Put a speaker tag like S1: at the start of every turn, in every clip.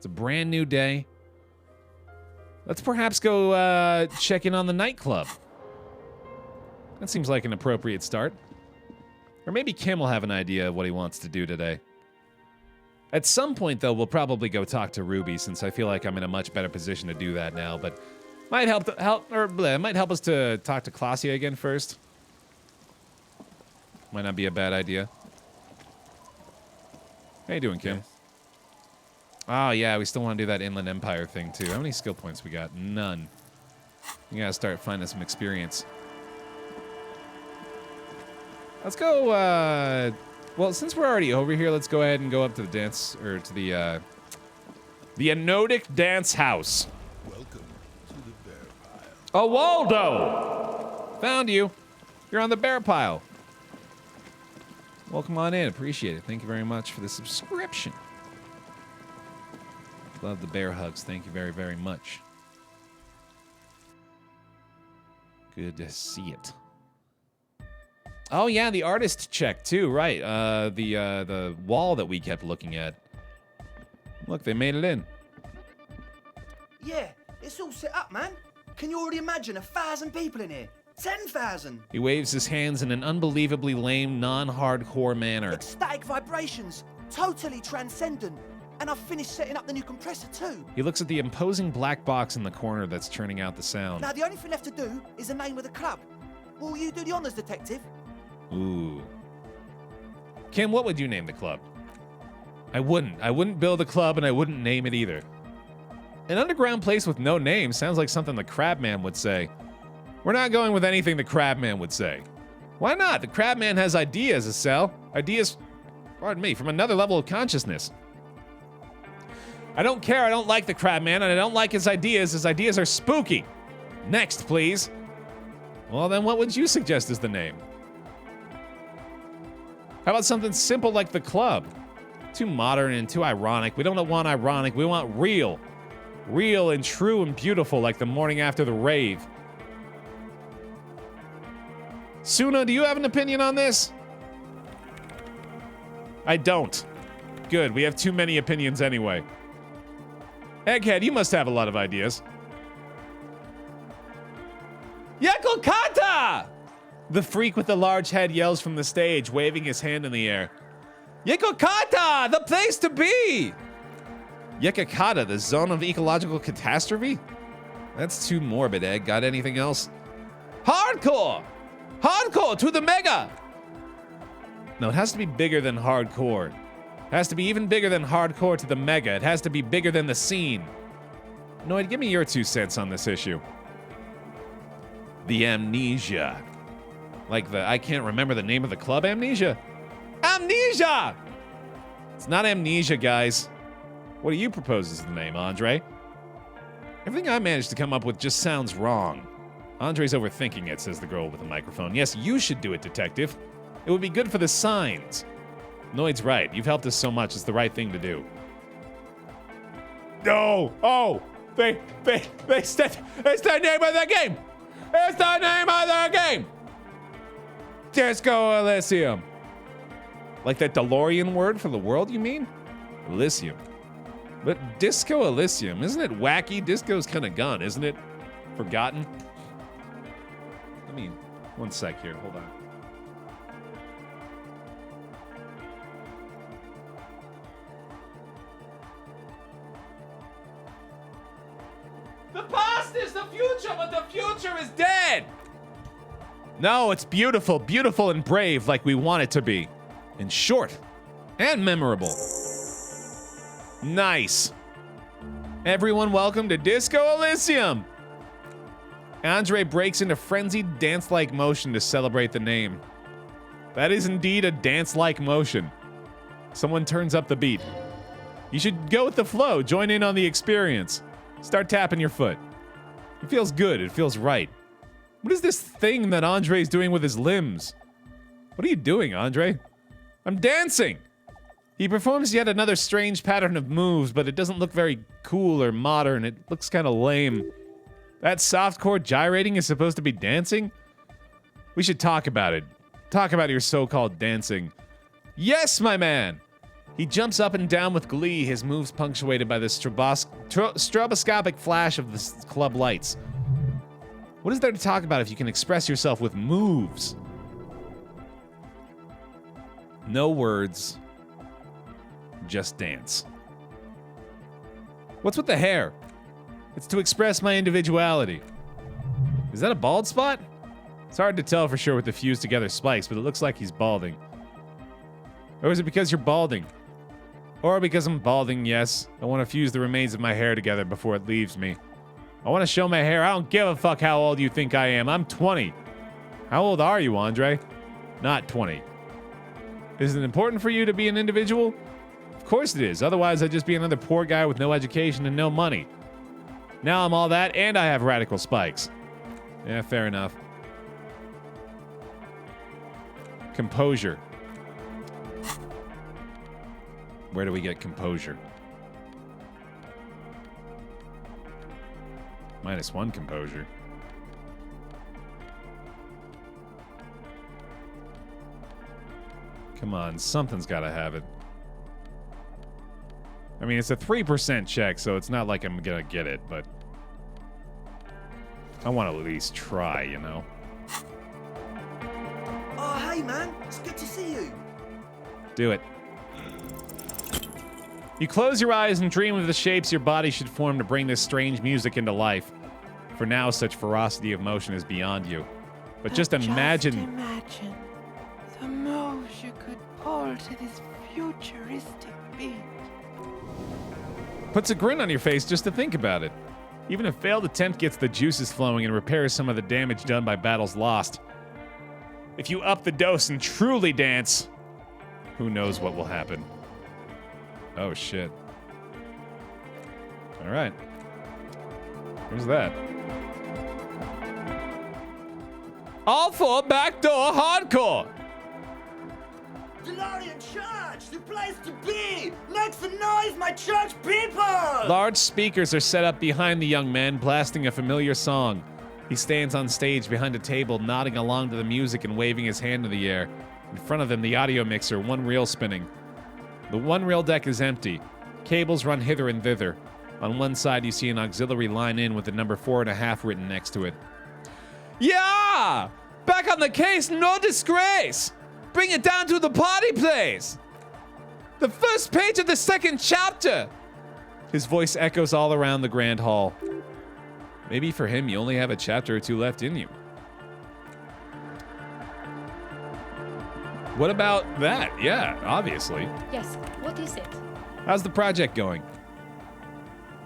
S1: a brand new day. Let's perhaps go check in on the nightclub. That seems like an appropriate start. Or maybe Kim will have an idea of what he wants to do today. At some point, though, we'll probably go talk to Ruby, since I feel like I'm in a much better position to do that now. But might help us to talk to Klasia again first. Might not be a bad idea. How you doing, Kim? Oh, yeah, we still want to do that Inland Empire thing, too. How many skill points we got? None. We gotta start finding some experience. Let's go, well, since we're already over here, let's go ahead and go up to the dance, or to the Anodic Dance House.
S2: Welcome to the bear pile.
S1: Oh, Waldo! Found you. You're on the bear pile. Welcome on in. Appreciate it. Thank you very much for the subscription. Love the bear hugs. Thank you very, very much. Good to see it. Oh yeah, the artist check too, right? The wall that we kept looking at. Look, they made it in.
S3: Yeah, it's all set up, man. Can you already imagine 1,000 people in here? 10,000!
S1: He waves his hands in an unbelievably lame, non-hardcore manner.
S3: Ecstatic vibrations, totally transcendent. And I've finished setting up the new compressor too.
S1: He looks at the imposing black box in the corner that's churning out the sound.
S3: Now the only thing left to do is the name of the club. Will you do the honors, detective?
S1: Ooh. Kim, what would you name the club? I wouldn't. I wouldn't build a club and I wouldn't name it either. An underground place with no name sounds like something the Crabman would say. We're not going with anything the Crabman would say. Why not? The Crabman has ideas, Estelle. Ideas, pardon me, from another level of consciousness. I don't care. I don't like the Crabman, and I don't like his ideas. His ideas are spooky. Next, please. Well, then what would you suggest as the name? How about something simple like the club? Too modern and too ironic. We don't want ironic. We want real. Real and true and beautiful like the morning after the rave. Suna, do you have an opinion on this? I don't. Good, we have too many opinions anyway. Egghead, you must have a lot of ideas. Yekokata! The freak with the large head yells from the stage, waving his hand in the air. Yekokata, the place to be! Yekokata, the zone of ecological catastrophe? That's too morbid, Egg. Got anything else? Hardcore! Hardcore to the mega! No, it has to be bigger than hardcore. It has to be even bigger than hardcore to the mega. It has to be bigger than the scene. Noid, give me your 2 cents on this issue. The Amnesia. Like I can't remember the name of the club, Amnesia. Amnesia! It's not Amnesia, guys. What do you propose as the name, Andre? Everything I managed to come up with just sounds wrong. Andre's overthinking it, says the girl with the microphone. Yes, you should do it, detective. It would be good for the signs. Noid's right. You've helped us so much. It's the right thing to do. No! Oh! It's the name of the game! It's the name of the game! Disco Elysium. Like that DeLorean word for the world, you mean? Elysium. But Disco Elysium, isn't it wacky? Disco's kind of gone, isn't it? Forgotten? I mean, 1 sec here. Hold on. The past is the future, but the future is dead! No, it's beautiful, beautiful and brave like we want it to be. And short. And memorable. Nice. Everyone welcome to Disco Elysium! Andre breaks into frenzied dance-like motion to celebrate the name. That is indeed a dance-like motion. Someone turns up the beat. You should go with the flow, join in on the experience. Start tapping your foot. It feels good, it feels right. What is this thing that Andre's doing with his limbs? What are you doing, Andre? I'm dancing! He performs yet another strange pattern of moves, but it doesn't look very cool or modern. It looks kind of lame. That softcore gyrating is supposed to be dancing? We should talk about it. Talk about your so-called dancing. Yes, my man! He jumps up and down with glee, his moves punctuated by the stroboscopic flash of the club lights. What is there to talk about if you can express yourself with moves? No words, just dance. What's with the hair? It's to express my individuality. Is that a bald spot? It's hard to tell for sure with the fused together spikes, but it looks like he's balding. Or is it because you're balding? Or because I'm balding, yes. I want to fuse the remains of my hair together before it leaves me. I want to show my hair. I don't give a fuck how old you think I am. I'm 20. How old are you, Andre? Not 20. Is it important for you to be an individual? Of course it is. Otherwise, I'd just be another poor guy with no education and no money. Now I'm all that, and I have radical spikes. Yeah, fair enough. Composure. Where do we get composure? -1 composure. Come on, something's gotta have it. I mean, it's a 3% check, so it's not like I'm gonna get it, but I want to at least try, you know?
S3: Oh, hey, man. It's good to see you.
S1: Do it. You close your eyes and dream of the shapes your body should form to bring this strange music into life. For now, such ferocity of motion is beyond you. But just imagine...
S4: Just imagine the moves you could pull to this futuristic beat.
S1: Puts a grin on your face just to think about it. Even a failed attempt gets the juices flowing and repairs some of the damage done by battles lost. If you up the dose and truly dance, who knows what will happen. Oh, shit. All right. Who's that? All for backdoor hardcore.
S3: DeLorean Church, the place to be. Make some noise, my church people.
S1: Large speakers are set up behind the young man, blasting a familiar song. He stands on stage behind a table, nodding along to the music and waving his hand in the air. In front of him, the audio mixer, one reel spinning. The one reel deck is empty. Cables run hither and thither. On one side, you see an auxiliary line in with the number 4.5 written next to it. Yeah! Back on the case, no disgrace! Bring it down to the party place! The first page of the second chapter! His voice echoes all around the grand hall. Maybe for him, you only have a chapter or two left in you. What about that? Yeah, obviously.
S5: Yes, what is it?
S1: How's the project going?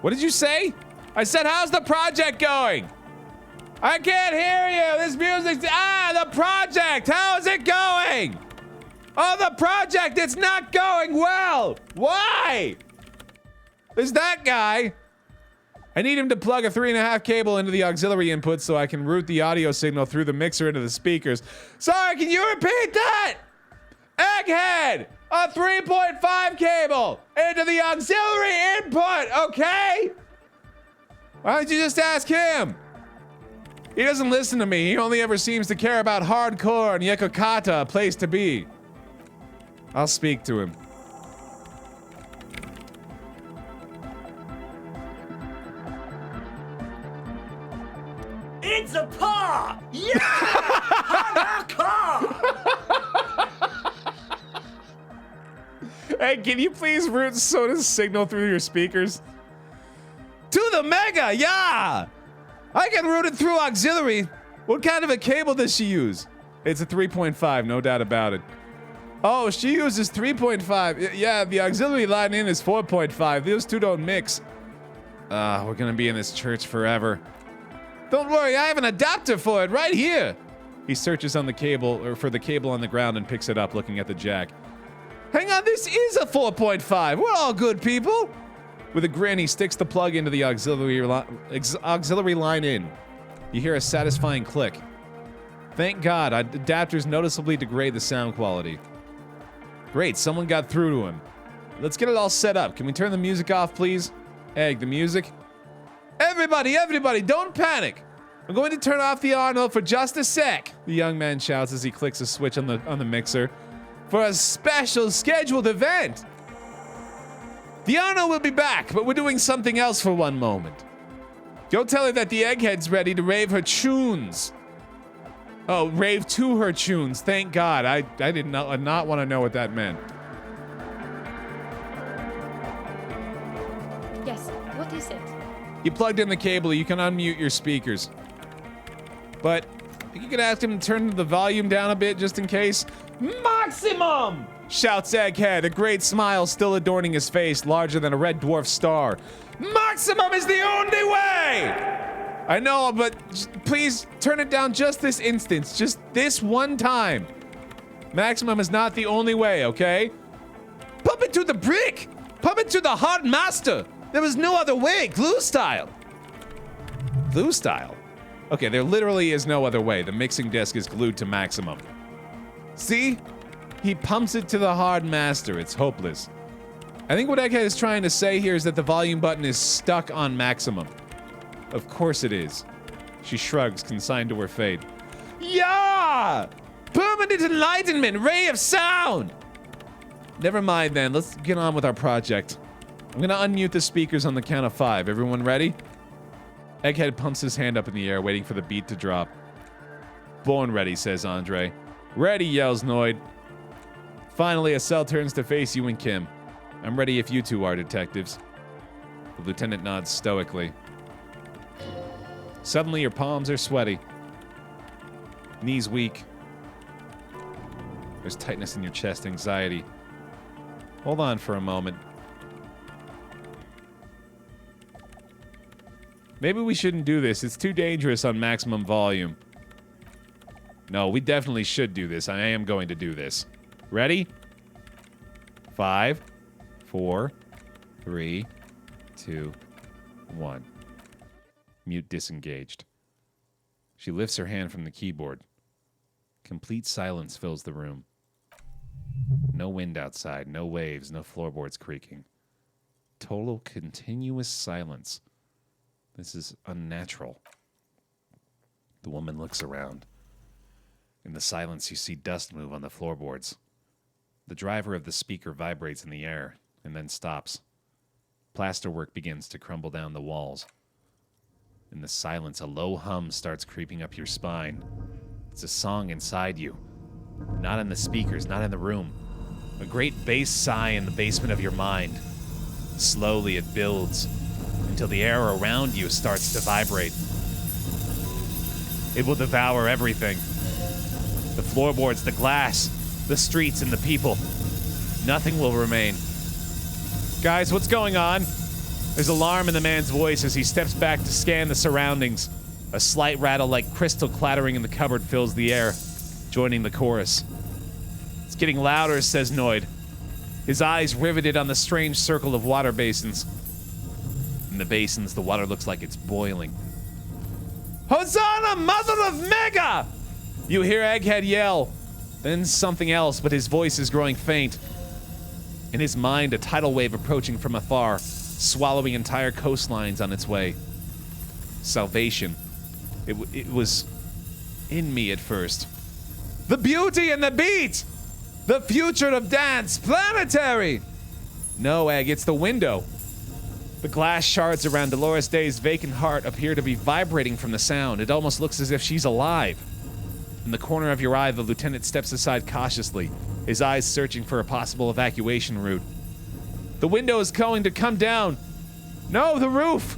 S1: What did you say? I said, how's the project going? I can't hear you. This music's... the project. How is it going? Oh, the project. It's not going well. Why? There's that guy. I need him to plug a 3.5 cable into the auxiliary input so I can route the audio signal through the mixer into the speakers. Sorry, can you repeat that? Egghead, a 3.5 cable into the auxiliary input, okay? Why don't you just ask him? He doesn't listen to me. He only ever seems to care about hardcore and Yekokata, a place to be. I'll speak to him.
S3: It's a paw! Yeah! Hardcore!
S1: Hey, can you please route Soda's signal through your speakers? To the Mega, yeah! I can route it through auxiliary. What kind of a cable does she use? It's a 3.5, no doubt about it. Oh, she uses 3.5. Yeah, the auxiliary line in is 4.5. Those two don't mix. We're gonna be in this church forever. Don't worry, I have an adapter for it right here. He searches on the cable, or for the cable on the ground and picks it up, looking at the jack. Hang on, this is a 4.5. We're all good people. With a grin, he sticks the plug into the auxiliary line in. You hear a satisfying click. Thank God, adapters noticeably degrade the sound quality. Great, someone got through to him. Let's get it all set up. Can we turn the music off, please? Egg, the music? Everybody, don't panic. I'm going to turn off the Arnold for just a sec, the young man shouts as he clicks a switch on the mixer. For a special scheduled event. The owner will be back, but we're doing something else for one moment. Go tell her that the egghead's ready to rave her tunes. Oh, rave to her tunes. Thank God. I did not want to know what that meant.
S5: Yes, what is it?
S1: You plugged in the cable. You can unmute your speakers. But you could ask him to turn the volume down a bit just in case. Maximum! Shouts Egghead, a great smile still adorning his face, larger than a red dwarf star. Maximum is the only way! I know, but please turn it down just this instance, just this one time. Maximum is not the only way, okay? Pump it to the brick! Pump it to the hard master! There was no other way, glue style! Glue style? Okay, there literally is no other way. The mixing disc is glued to maximum. See? He pumps it to the hard master. It's hopeless. I think what Egghead is trying to say here is that the volume button is stuck on maximum. Of course it is. She shrugs, consigned to her fate. Yeah! Permanent enlightenment! Ray of sound! Never mind then. Let's get on with our project. I'm gonna unmute the speakers on the count of 5. Everyone ready? Egghead pumps his hand up in the air, waiting for the beat to drop. Born ready, says Andre. Ready, yells Noid. Finally, a cell turns to face you and Kim. I'm ready if you two are, detectives. The lieutenant nods stoically. Suddenly, your palms are sweaty. Knees weak. There's tightness in your chest, anxiety. Hold on for a moment. Maybe we shouldn't do this. It's too dangerous on maximum volume. No, we definitely should do this. I am going to do this. Ready? 5, 4, 3, 2, 1. Mute disengaged. She lifts her hand from the keyboard. Complete silence fills the room. No wind outside, no waves, no floorboards creaking. Total continuous silence. This is unnatural. The woman looks around. In the silence, you see dust move on the floorboards. The driver of the speaker vibrates in the air and then stops. Plasterwork begins to crumble down the walls. In the silence, a low hum starts creeping up your spine. It's a song inside you. Not in the speakers, not in the room. A great bass sigh in the basement of your mind. Slowly it builds until the air around you starts to vibrate. It will devour everything. The floorboards, the glass, the streets, and the people. Nothing will remain. Guys, what's going on? There's alarm in the man's voice as he steps back to scan the surroundings. A slight rattle like crystal clattering in the cupboard fills the air, joining the chorus. It's getting louder, says Noid. His eyes riveted on the strange circle of water basins. In the basins, the water looks like it's boiling. Hosanna, mother of Mega! You hear Egghead yell, then something else, but his voice is growing faint. In his mind, a tidal wave approaching from afar, swallowing entire coastlines on its way. Salvation. It was in me at first. The beauty and the beat! The future of dance, planetary! No, Egg, it's the window. The glass shards around Dolores Day's vacant heart appear to be vibrating from the sound. It almost looks as if she's alive. In the corner of your eye, the lieutenant steps aside cautiously, his eyes searching for a possible evacuation route. The window is going to come down. No, the roof!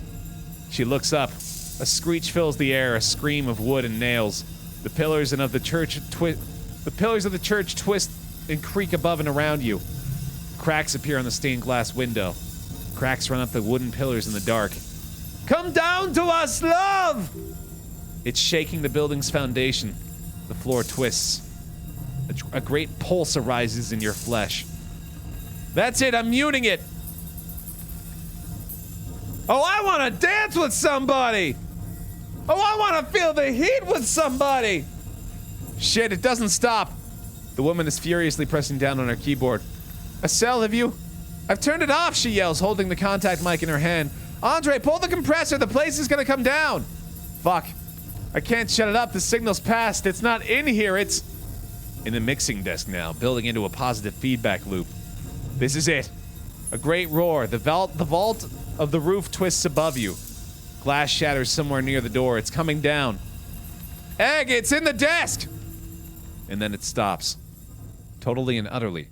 S1: She looks up. A screech fills the air, a scream of wood and nails. The pillars of the church twist and creak above and around you. Cracks appear on the stained glass window. Cracks run up the wooden pillars in the dark. Come down to us, love! It's shaking the building's foundation. The floor twists. A great pulse arises in your flesh. That's it, I'm muting it. Oh, I want to dance with somebody! Oh, I want to feel the heat with somebody! Shit, it doesn't stop. The woman is furiously pressing down on her keyboard. Estelle, have you? I've turned it off, she yells, holding the contact mic in her hand. Andre, pull the compressor, the place is gonna come down. Fuck. I can't shut it up, the signal's passed. It's not in here, it's in the mixing desk now, building into a positive feedback loop. This is it. A great roar. The vault of the roof twists above you. Glass shatters somewhere near the door. It's coming down. Egg, it's in the desk! And then it stops. Totally and utterly.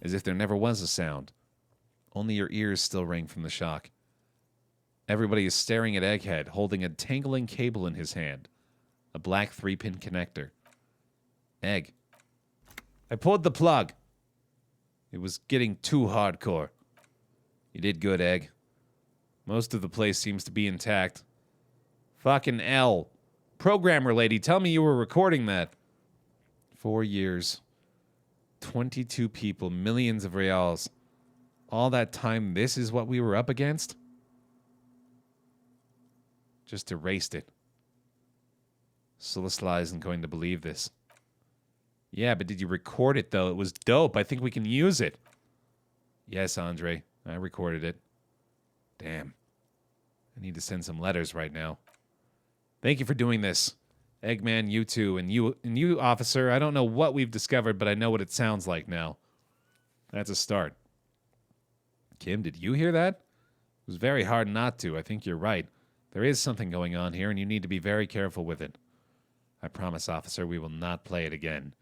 S1: As if there never was a sound. Only your ears still ring from the shock. Everybody is staring at Egghead, holding a tangling cable in his hand. A black 3-pin connector. Egg. I pulled the plug. It was getting too hardcore. You did good, Egg. Most of the place seems to be intact. Fucking L. Programmer lady, tell me you were recording that. 4 years. 22 people, millions of reals. All that time, this is what we were up against? Just erased it. Solasla isn't going to believe this. Yeah, but did you record it, though? It was dope. I think we can use it. Yes, Andre. I recorded it. Damn. I need to send some letters right now. Thank you for doing this. Eggman, you too, and you, officer. I don't know what we've discovered, but I know what it sounds like now. That's a start. Kim, did you hear that? It was very hard not to. I think you're right. There is something going on here, and you need to be very careful with it. I promise, officer, we will not play it again.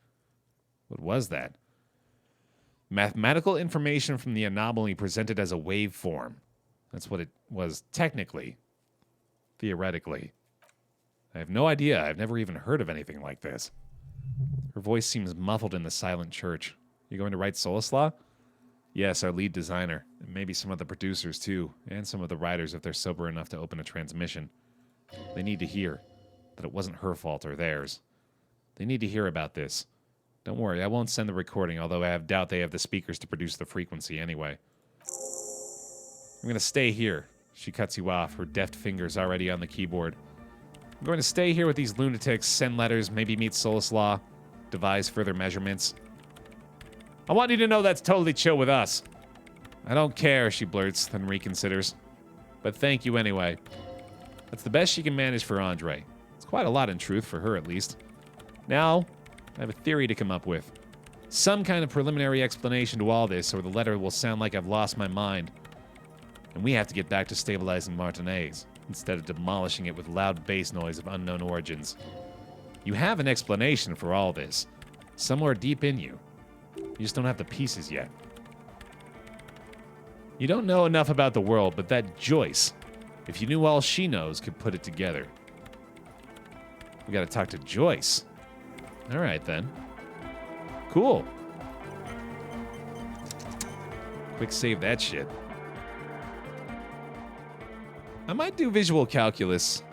S1: What was that? Mathematical information from the anomaly presented as a waveform. That's what it was technically. Theoretically. I have no idea. I've never even heard of anything like this. Her voice seems muffled in the silent church. You going to write Solasla? Yes, our lead designer. And maybe some of the producers, too. And some of the writers if they're sober enough to open a transmission. They need to hear that it wasn't her fault or theirs. They need to hear about this. Don't worry, I won't send the recording, although I have doubt they have the speakers to produce the frequency anyway. I'm going to stay here. She cuts you off, her deft fingers already on the keyboard. I'm going to stay here with these lunatics, send letters, maybe meet Solasla, devise further measurements. I want you to know that's totally chill with us. I don't care, she blurts, then reconsiders. But thank you anyway. That's the best she can manage for Andre. It's quite a lot in truth, for her at least. Now, I have a theory to come up with. Some kind of preliminary explanation to all this, or the letter will sound like I've lost my mind. And we have to get back to stabilizing Martinez, instead of demolishing it with loud bass noise of unknown origins. You have an explanation for all this, somewhere deep in you. You just don't have the pieces yet. You don't know enough about the world, but that Joyce, if you knew all she knows, could put it together. We gotta talk to Joyce. All right, then. Cool. Quick save that shit. I might do visual calculus.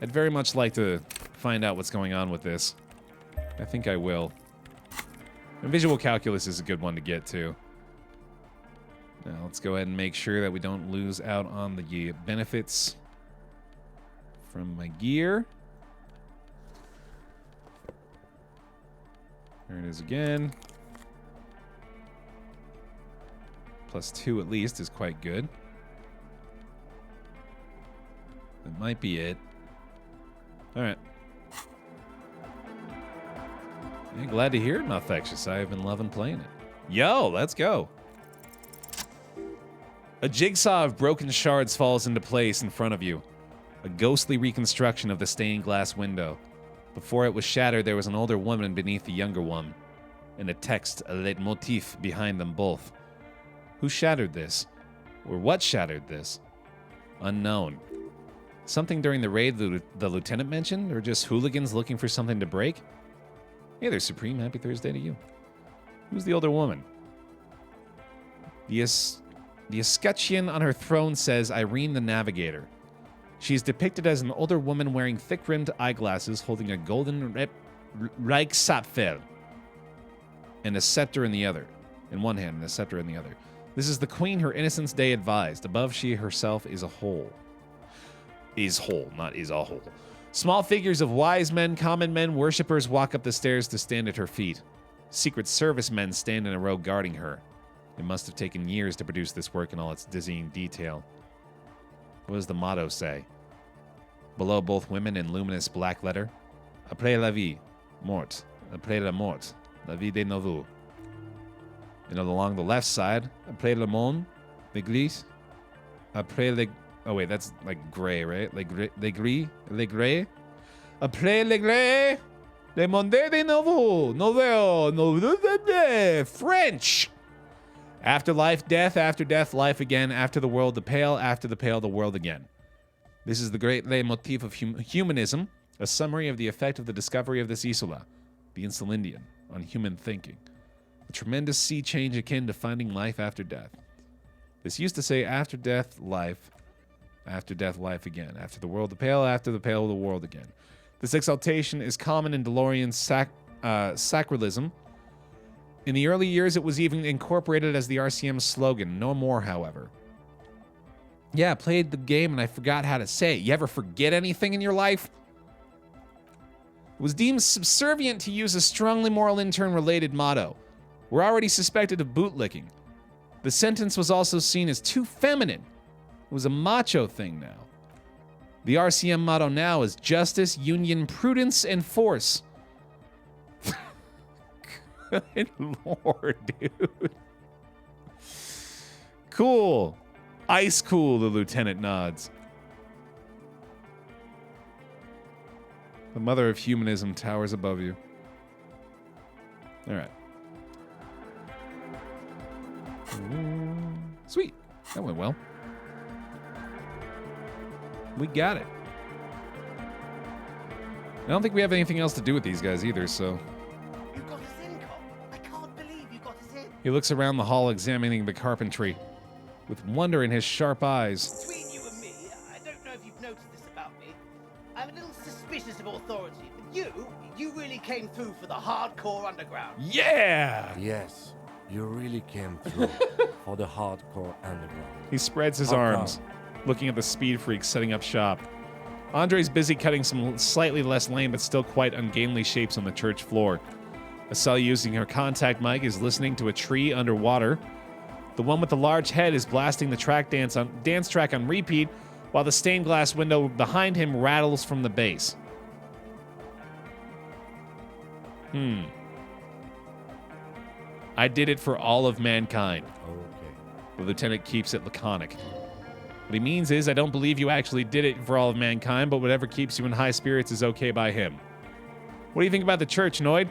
S1: I'd very much like to find out what's going on with this. I think I will. And visual calculus is a good one to get to. Now, let's go ahead and make sure that we don't lose out on the benefits from my gear. There it is again. +2 at least is quite good. That might be it. Alright. Yeah, glad to hear it, Malfectious. I have been loving playing it. Yo, let's go. A jigsaw of broken shards falls into place in front of you. A ghostly reconstruction of the stained glass window. Before it was shattered, there was an older woman beneath the younger one, and a text, a leitmotif, behind them both. Who shattered this? Or what shattered this? Unknown. Something during the raid the lieutenant mentioned, or just hooligans looking for something to break? Hey there, Supreme. Happy Thursday to you. Who's the older woman? The escutcheon on her throne says Irene the Navigator. She is depicted as an older woman wearing thick-rimmed eyeglasses holding a golden Reichsapfel and a scepter in the other. In one hand and a scepter in the other. This is the queen her Innocence Day advised. Above, she herself is a whole. Is whole, not is a whole. Small figures of wise men, common men, worshippers walk up the stairs to stand at her feet. Secret Service men stand in a row guarding her. It must have taken years to produce this work in all its dizzying detail. What does the motto say? Below both women in luminous black letter. Après la vie, mort. Après la mort, la vie de nouveau. And along the left side, après le monde, l'église, après les... Oh, wait, that's like gray, right? Les gris, les gray. Après les gray, les monde de nouveau, French. After life, death, after death, life again, after the world, the pale, after the pale, the world again. This is the great leitmotif of humanism, a summary of the effect of the discovery of this isola, the Insulindian, on human thinking. A tremendous sea change akin to finding life after death. This used to say after death, life again. After the world, the pale, after the pale, the world again. This exaltation is common in DeLorean's sacralism. In the early years, it was even incorporated as the RCM slogan. No more, however. Yeah, I played the game and I forgot how to say it. You ever forget anything in your life? It was deemed subservient to use a strongly moral intern-related motto. We're already suspected of bootlicking. The sentence was also seen as too feminine. It was a macho thing now. The RCM motto now is justice, union, prudence, and force. Good lord, dude. Cool. Ice cool, the lieutenant nods. The mother of humanism towers above you. All right. Sweet. That went well. We got it. I don't think we have anything else to do with these guys either, so...
S3: You got us in, Cop. I can't believe you got us in.
S1: He looks around the hall examining the carpentry with wonder in his sharp eyes.
S5: Between you and me, I don't know if you've noticed this about me. I'm a little suspicious of authority. But you really came through for the hardcore underground.
S1: Yeah!
S6: Yes, you really came through for the hardcore underground.
S1: He spreads his
S6: How
S1: arms,
S6: come?
S1: looking at the speed freaks setting up shop. Andre's busy cutting some slightly less lame but still quite ungainly shapes on the church floor. Estelle, using her contact mic, is listening to a tree underwater. The one with the large head is blasting the dance track on repeat, while the stained glass window behind him rattles from the bass. I did it for all of mankind.
S6: Okay.
S1: The lieutenant keeps it laconic. What he means is, I don't believe you actually did it for all of mankind, but whatever keeps you in high spirits is okay by him. What do you think about the church, Noid?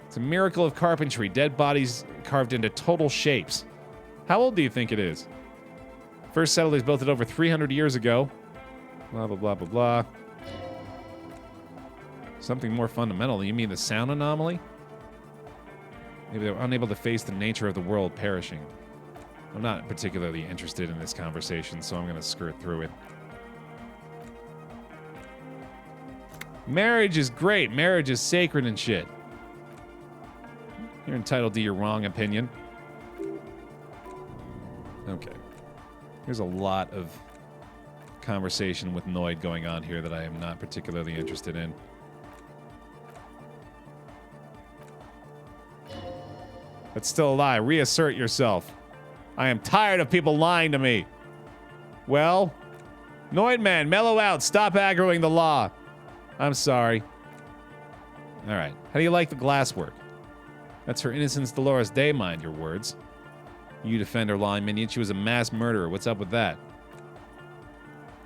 S1: It's a miracle of carpentry, dead bodies carved into total shapes. How old do you think it is? First settlers built it over 300 years ago. Blah, blah, blah, blah, blah. Something more fundamental. You mean the sound anomaly? Maybe they were unable to face the nature of the world perishing. I'm not particularly interested in this conversation, so I'm going to skirt through it. Marriage is great. Marriage is sacred and shit. You're entitled to your wrong opinion. Okay. There's a lot of conversation with Noid going on here that I am not particularly interested in. That's still a lie. Reassert yourself. I am tired of people lying to me. Well, Noid man, mellow out. Stop aggroing the law. I'm sorry. All right. How do you like the glasswork? That's her Innocence Dolores Day, mind your words. You defend her lying minion. She was a mass murderer. What's up with that?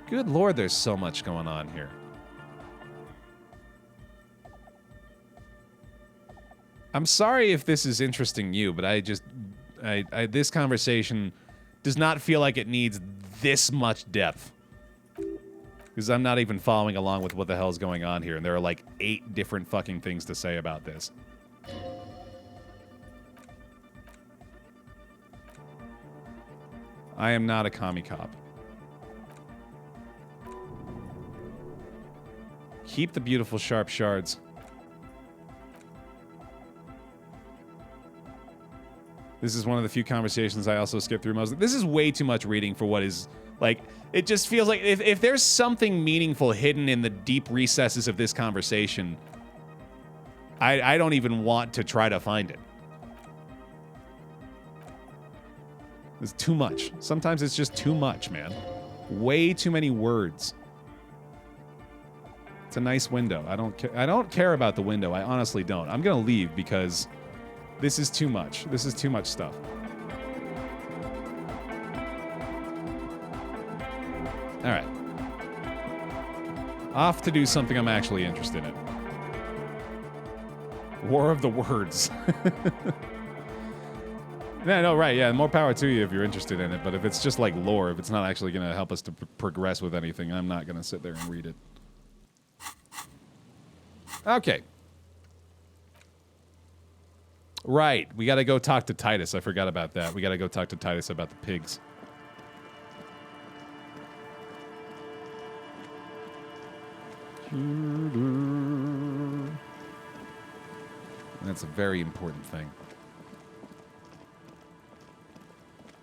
S1: Good lord, there's so much going on here. I'm sorry if this is interesting you, but this conversation does not feel like it needs this much depth. Because I'm not even following along with what the hell's going on here, and there are like 8 different fucking things to say about this. I am not a commie cop. Keep the beautiful sharp shards. This is one of the few conversations I also skip through most. This is way too much reading for what is, like, it just feels like if there's something meaningful hidden in the deep recesses of this conversation, I don't even want to try to find it. It's too much. Sometimes it's just too much, man. Way too many words. It's a nice window. I don't care about the window. I honestly don't. I'm gonna leave because This is too much. This is too much stuff. All right. Off to do something I'm actually interested in. War of the Words. Yeah, no, right, yeah, more power to you if you're interested in it, but if it's just like lore, if it's not actually going to help us to progress with anything, I'm not going to sit there and read it. Okay. Right, we got to go talk to Titus. I forgot about that. We got to go talk to Titus about the pigs. That's a very important thing.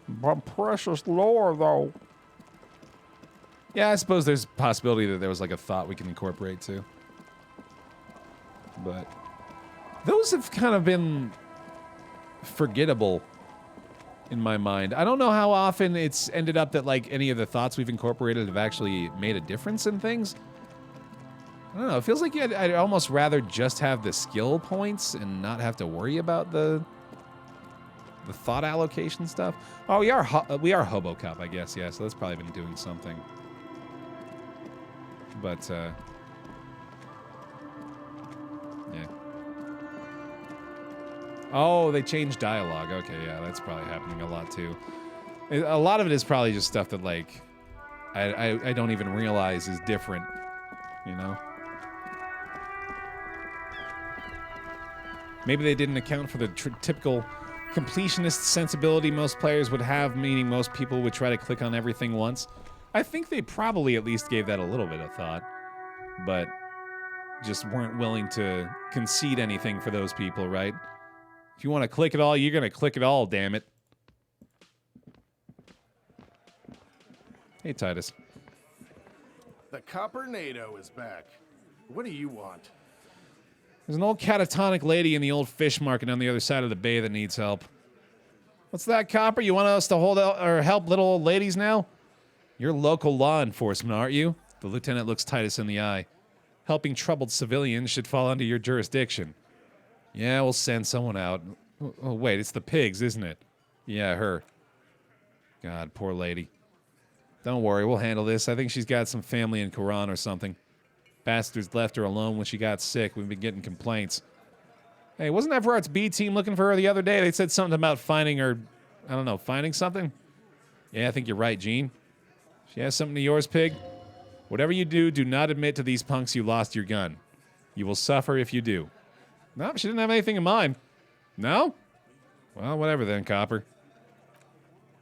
S1: But precious lore, though. Yeah, I suppose there's a possibility that there was like a thought we can incorporate too. But those have kind of been forgettable in my mind. I don't know how often it's ended up that like any of the thoughts we've incorporated have actually made a difference in things. I don't know. It feels like I'd almost rather just have the skill points and not have to worry about the thought allocation stuff. Oh, we are Hobocop, I guess. Yeah, so that's probably been doing something. But yeah. Oh, they changed dialogue. Okay, yeah, that's probably happening a lot too. A lot of it is probably just stuff that like I don't even realize is different, you know? Maybe they didn't account for the typical completionist sensibility most players would have, meaning most people would try to click on everything once. I think they probably at least gave that a little bit of thought, but just weren't willing to concede anything for those people, right? If you want to click it all, you're going to click it all, damn it. Hey, Titus.
S7: The Copper NATO is back. What do you want?
S1: There's an old catatonic lady in the old fish market on the other side of the bay that needs help. What's that, Copper? You want us to hold out or help little old ladies now? You're local law enforcement, aren't you? The lieutenant looks Titus in the eye. Helping troubled civilians should fall under your jurisdiction. Yeah, we'll send someone out. Oh, wait, it's the pigs, isn't it? Yeah, her. God, poor lady. Don't worry, we'll handle this. I think she's got some family in Quran or something. Bastards left her alone when she got sick. We've been getting complaints. Hey, wasn't Everart's B team looking for her the other day? They said something about finding her, I don't know, finding something? Yeah, I think you're right, Gene. She has something to yours, pig? Whatever you do, do not admit to these punks you lost your gun. You will suffer if you do. No, she didn't have anything in mind. No? Well, whatever then, Copper.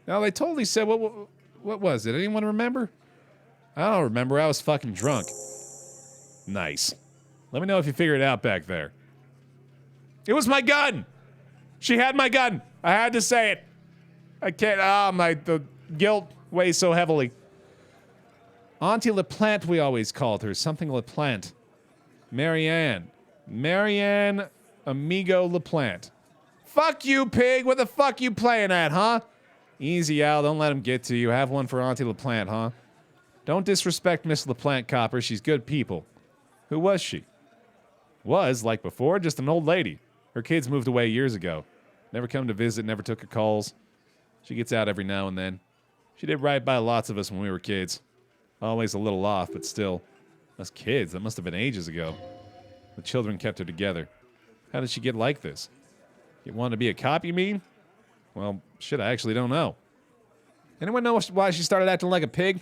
S1: No, they totally said, what was it? Anyone remember? I don't remember. I was fucking drunk. Nice. Let me know if you figure it out back there. It was my gun! She had my gun! I had to say it. I can't, the guilt weighs so heavily. Auntie LaPlante, we always called her. Something LaPlante. Marianne. Marianne Amigo LaPlante. Fuck you, pig! What the fuck you playing at, huh? Easy, Al. Don't let him get to you. Have one for Auntie LaPlante, huh? Don't disrespect Miss LaPlante, Copper. She's good people. Who was she? Was, like before, just an old lady. Her kids moved away years ago. Never come to visit, never took her calls. She gets out every now and then. She did right by lots of us when we were kids. Always a little off, but still. Us kids, that must have been ages ago. The children kept her together. How did she get like this? You want to be a cop, you mean? Well, shit, I actually don't know. Anyone know why she started acting like a pig?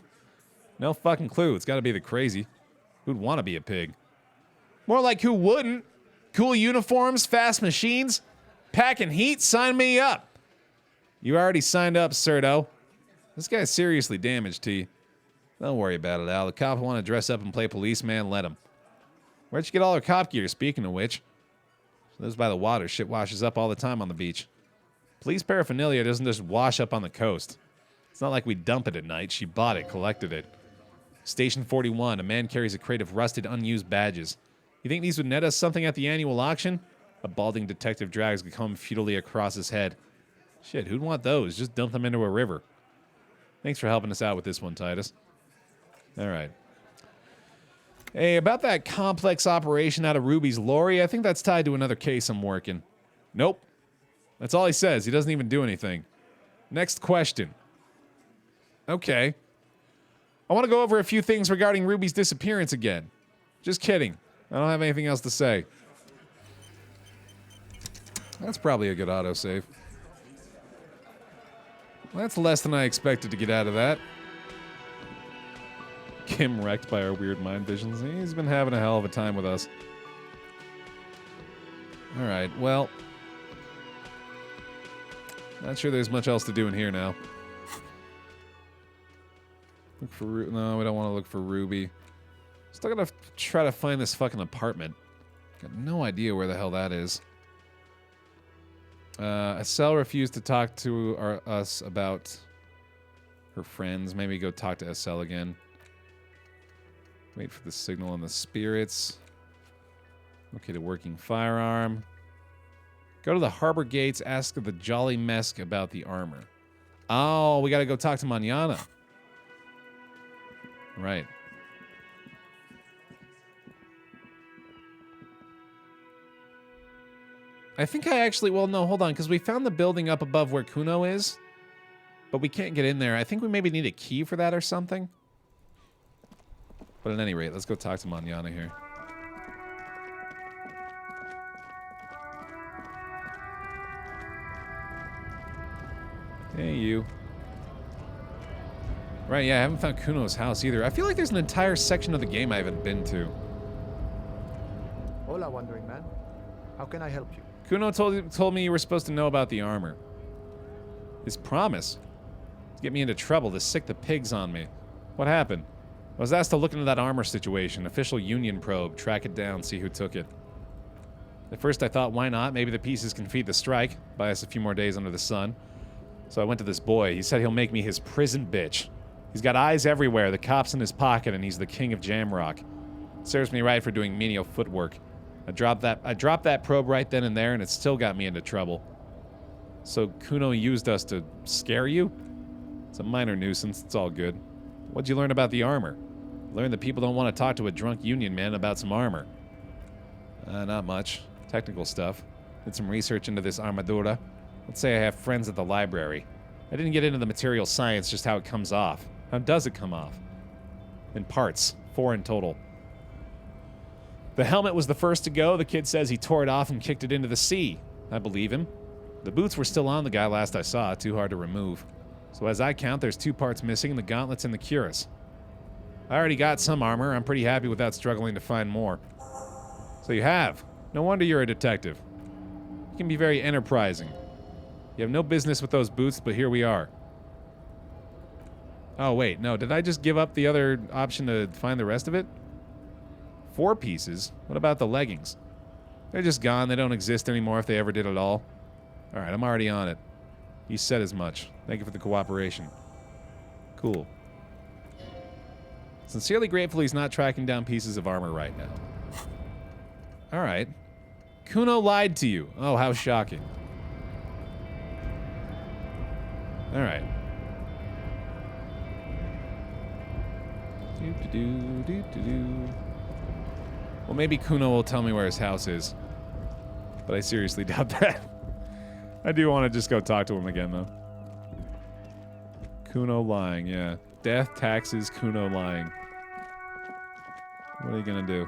S1: No fucking clue. It's got to be the crazy. Who'd want to be a pig? More like who wouldn't? Cool uniforms, fast machines, packing heat, sign me up. You already signed up, Cerdo. This guy's seriously damaged to you. Don't worry about it, Al. The cop want to dress up and play policeman, let him. Where'd you get all her cop gear, speaking of which? She lives by the water. Shit washes up all the time on the beach. Police paraphernalia doesn't just wash up on the coast. It's not like we dump it at night. She bought it, collected it. Station 41, a man carries a crate of rusted, unused badges. You think these would net us something at the annual auction? A balding detective drags a comb futilely across his head. Shit, who'd want those? Just dump them into a river. Thanks for helping us out with this one, Titus. All right. Hey, about that complex operation out of Ruby's lorry, I think that's tied to another case I'm working. Nope. That's all he says. He doesn't even do anything. Next question. Okay. I want to go over a few things regarding Ruby's disappearance again. Just kidding. I don't have anything else to say. That's probably a good autosave. That's less than I expected to get out of that. Kim wrecked by our weird mind visions. He's been having a hell of a time with us. Alright, well. Not sure there's much else to do in here now. Look for no, we don't want to look for Ruby. Still gotta try to find this fucking apartment. Got no idea where the hell that is. Estelle refused to talk to us about her friends. Maybe go talk to Estelle again. Wait for the signal on the spirits. Locate a working firearm. Go to the harbor gates. Ask the Jolly Mesk about the armor. Oh, we gotta go talk to Manana. Right. I think I actually... Well, no, hold on, because we found the building up above where Kuno is, but we can't get in there. I think we maybe need a key for that or something. But at any rate, let's go talk to Manana here. Hey, you. Right, yeah, I haven't found Kuno's house either. I feel like there's an entire section of the game I haven't been to.
S8: Hola, Wandering Man. How can I help you?
S1: Kuno told me you were supposed to know about the armor. His promise? To get me into trouble, to sick the pigs on me. What happened? I was asked to look into that armor situation. Official Union probe. Track it down, see who took it. At first I thought, why not? Maybe the pieces can feed the strike. Buy us a few more days under the sun. So I went to this boy. He said he'll make me his prison bitch. He's got eyes everywhere, the cops in his pocket, and he's the king of Jamrock. Serves me right for doing menial footwork. I dropped that probe right then and there, and it still got me into trouble. So Kuno used us to scare you? It's a minor nuisance. It's all good. What'd you learn about the armor? Learned that people don't want to talk to a drunk Union man about some armor. Not much. Technical stuff. Did some research into this armadura. Let's say I have friends at the library. I didn't get into the material science, just how it comes off. How does it come off? In parts. 4 in total. The helmet was the first to go. The kid says he tore it off and kicked it into the sea. I believe him. The boots were still on the guy last I saw. Too hard to remove. So as I count, there's 2 parts missing, the gauntlets and the cuirass. I already got some armor. I'm pretty happy without struggling to find more. So you have. No wonder you're a detective. You can be very enterprising. You have no business with those boots, but here we are. Oh, wait. No, did I just give up the other option to find the rest of it? 4 pieces? What about the leggings? They're just gone. They don't exist anymore if they ever did at all. Alright, I'm already on it. He said as much. Thank you for the cooperation. Cool. Sincerely grateful he's not tracking down pieces of armor right now. Alright. Kuno lied to you. Oh, how shocking. Alright. Well, maybe Kuno will tell me where his house is. But I seriously doubt that. I do want to just go talk to him again, though. Kuno lying, yeah. Death, taxes, Kuno lying. What are you gonna do?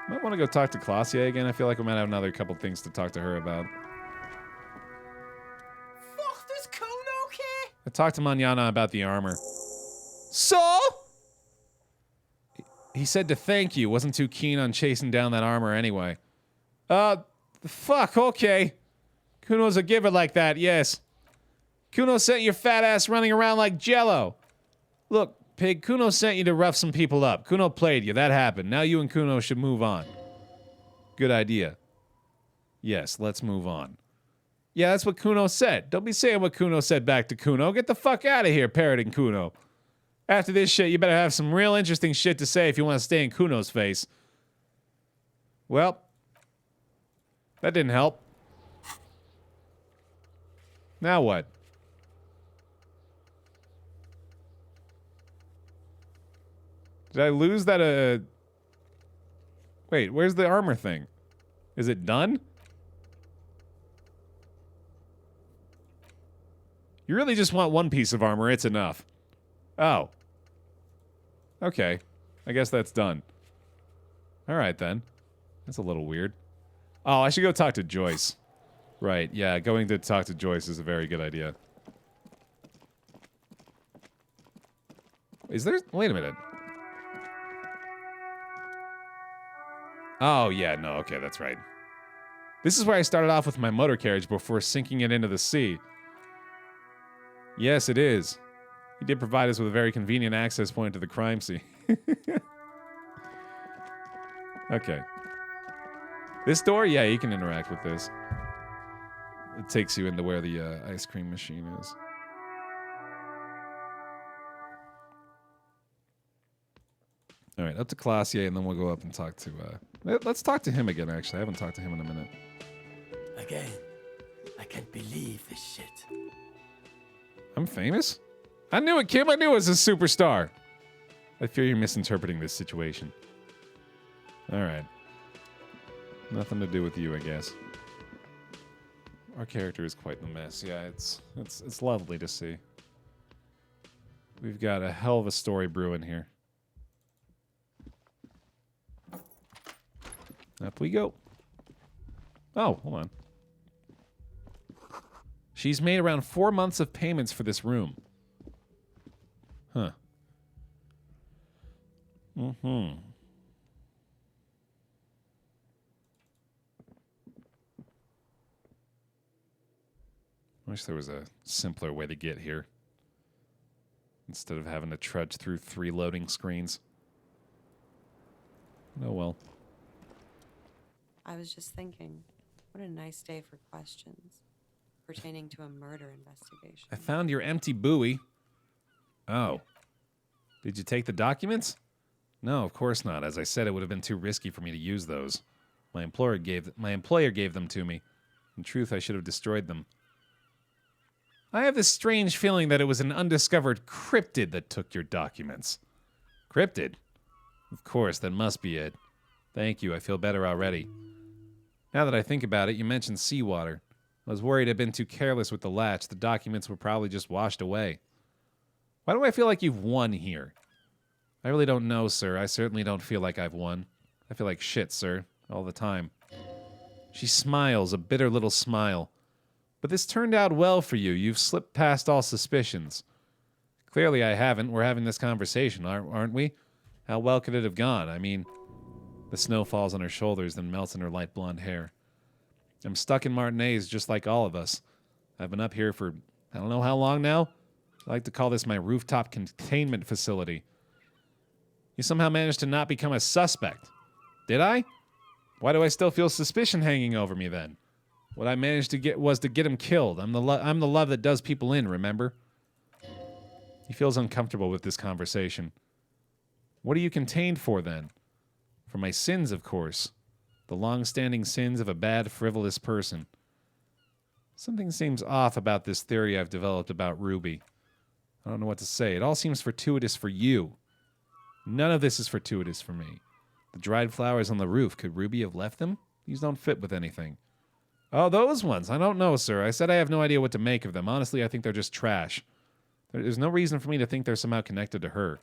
S1: Might want to go talk to Clausia again. I feel like we might have another couple things to talk to her about.
S3: Fuck, does Kuno care?
S1: I talked to Manana about the armor. So? He said to thank you. Wasn't too keen on chasing down that armor anyway. Fuck, okay. Kuno's a giver like that, yes. Kuno sent your fat ass running around like Jello. Look, pig, Kuno sent you to rough some people up. Kuno played you, that happened. Now you and Kuno should move on. Good idea. Yes, let's move on. Yeah, that's what Kuno said. Don't be saying what Kuno said back to Kuno. Get the fuck out of here, parroting Kuno. After this shit, you better have some real interesting shit to say if you want to stay in Kuno's face. Well, that didn't help. Now what? Did I lose that, Wait, where's the armor thing? Is it done? You really just want one piece of armor. It's enough. Oh. Okay. I guess that's done. All right, then. That's a little weird. Oh, I should go talk to Joyce. Right, yeah, going to talk to Joyce is a very good idea. Is there... Wait a minute. Oh, yeah, no, okay, that's right. This is where I started off with my motor carriage before sinking it into the sea. Yes, it is. He did provide us with a very convenient access point to the crime scene. Okay. This door? Yeah, you can interact with this. It takes you into where the ice cream machine is. All right, up to Classier, and then we'll go up and talk to... let's talk to him again, actually. I haven't talked to him in a minute.
S9: Again, I can't believe this shit.
S1: I'm famous? I knew it, Kim. I knew I was a superstar. I fear you're misinterpreting this situation. All right. Nothing to do with you, I guess. Our character is quite the mess. Yeah, it's lovely to see. We've got a hell of a story brewing here. Up we go. Oh, hold on. She's made around 4 months of payments for this room. Huh. Mm-hmm. I wish there was a simpler way to get here. Instead of having to trudge through 3 loading screens. Oh well.
S10: I was just thinking, what a nice day for questions pertaining to a murder investigation.
S1: I found your empty buoy. Oh. Did you take the documents? No, of course not. As I said, it would have been too risky for me to use those. My employer gave them to me. In truth, I should have destroyed them. I have this strange feeling that it was an undiscovered cryptid that took your documents. Cryptid? Of course, that must be it. Thank you, I feel better already. Now that I think about it, you mentioned seawater. I was worried I'd been too careless with the latch. The documents were probably just washed away. Why do I feel like you've won here? I really don't know, sir. I certainly don't feel like I've won. I feel like shit, sir, all the time. She smiles, a bitter little smile. But this turned out well for you. You've slipped past all suspicions. Clearly I haven't. We're having this conversation, aren't we? How well could it have gone? I mean, the snow falls on her shoulders, then melts in her light blonde hair. I'm stuck in Martinez just like all of us. I've been up here for I don't know how long now. I like to call this my rooftop containment facility. You somehow managed to not become a suspect. Did I? Why do I still feel suspicion hanging over me then? What I managed to get was to get him killed. I'm the love that does people in, remember? He feels uncomfortable with this conversation. What are you contained for then? For my sins, of course. The long-standing sins of a bad, frivolous person. Something seems off about this theory I've developed about Ruby. I don't know what to say. It all seems fortuitous for you. None of this is fortuitous for me. The dried flowers on the roof, could Ruby have left them? These don't fit with anything. Oh, those ones. I don't know, sir. I said I have no idea what to make of them. Honestly, I think they're just trash. There's no reason for me to think they're somehow connected to her.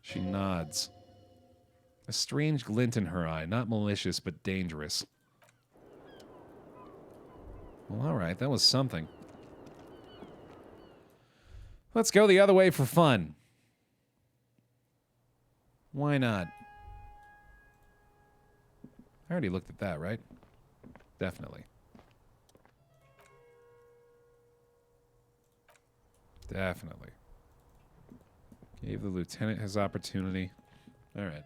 S1: She nods. A strange glint in her eye, not malicious, but dangerous. Well, all right, that was something. Let's go the other way for fun. Why not? I already looked at that, right? Definitely. Definitely. Gave the lieutenant his opportunity. All right.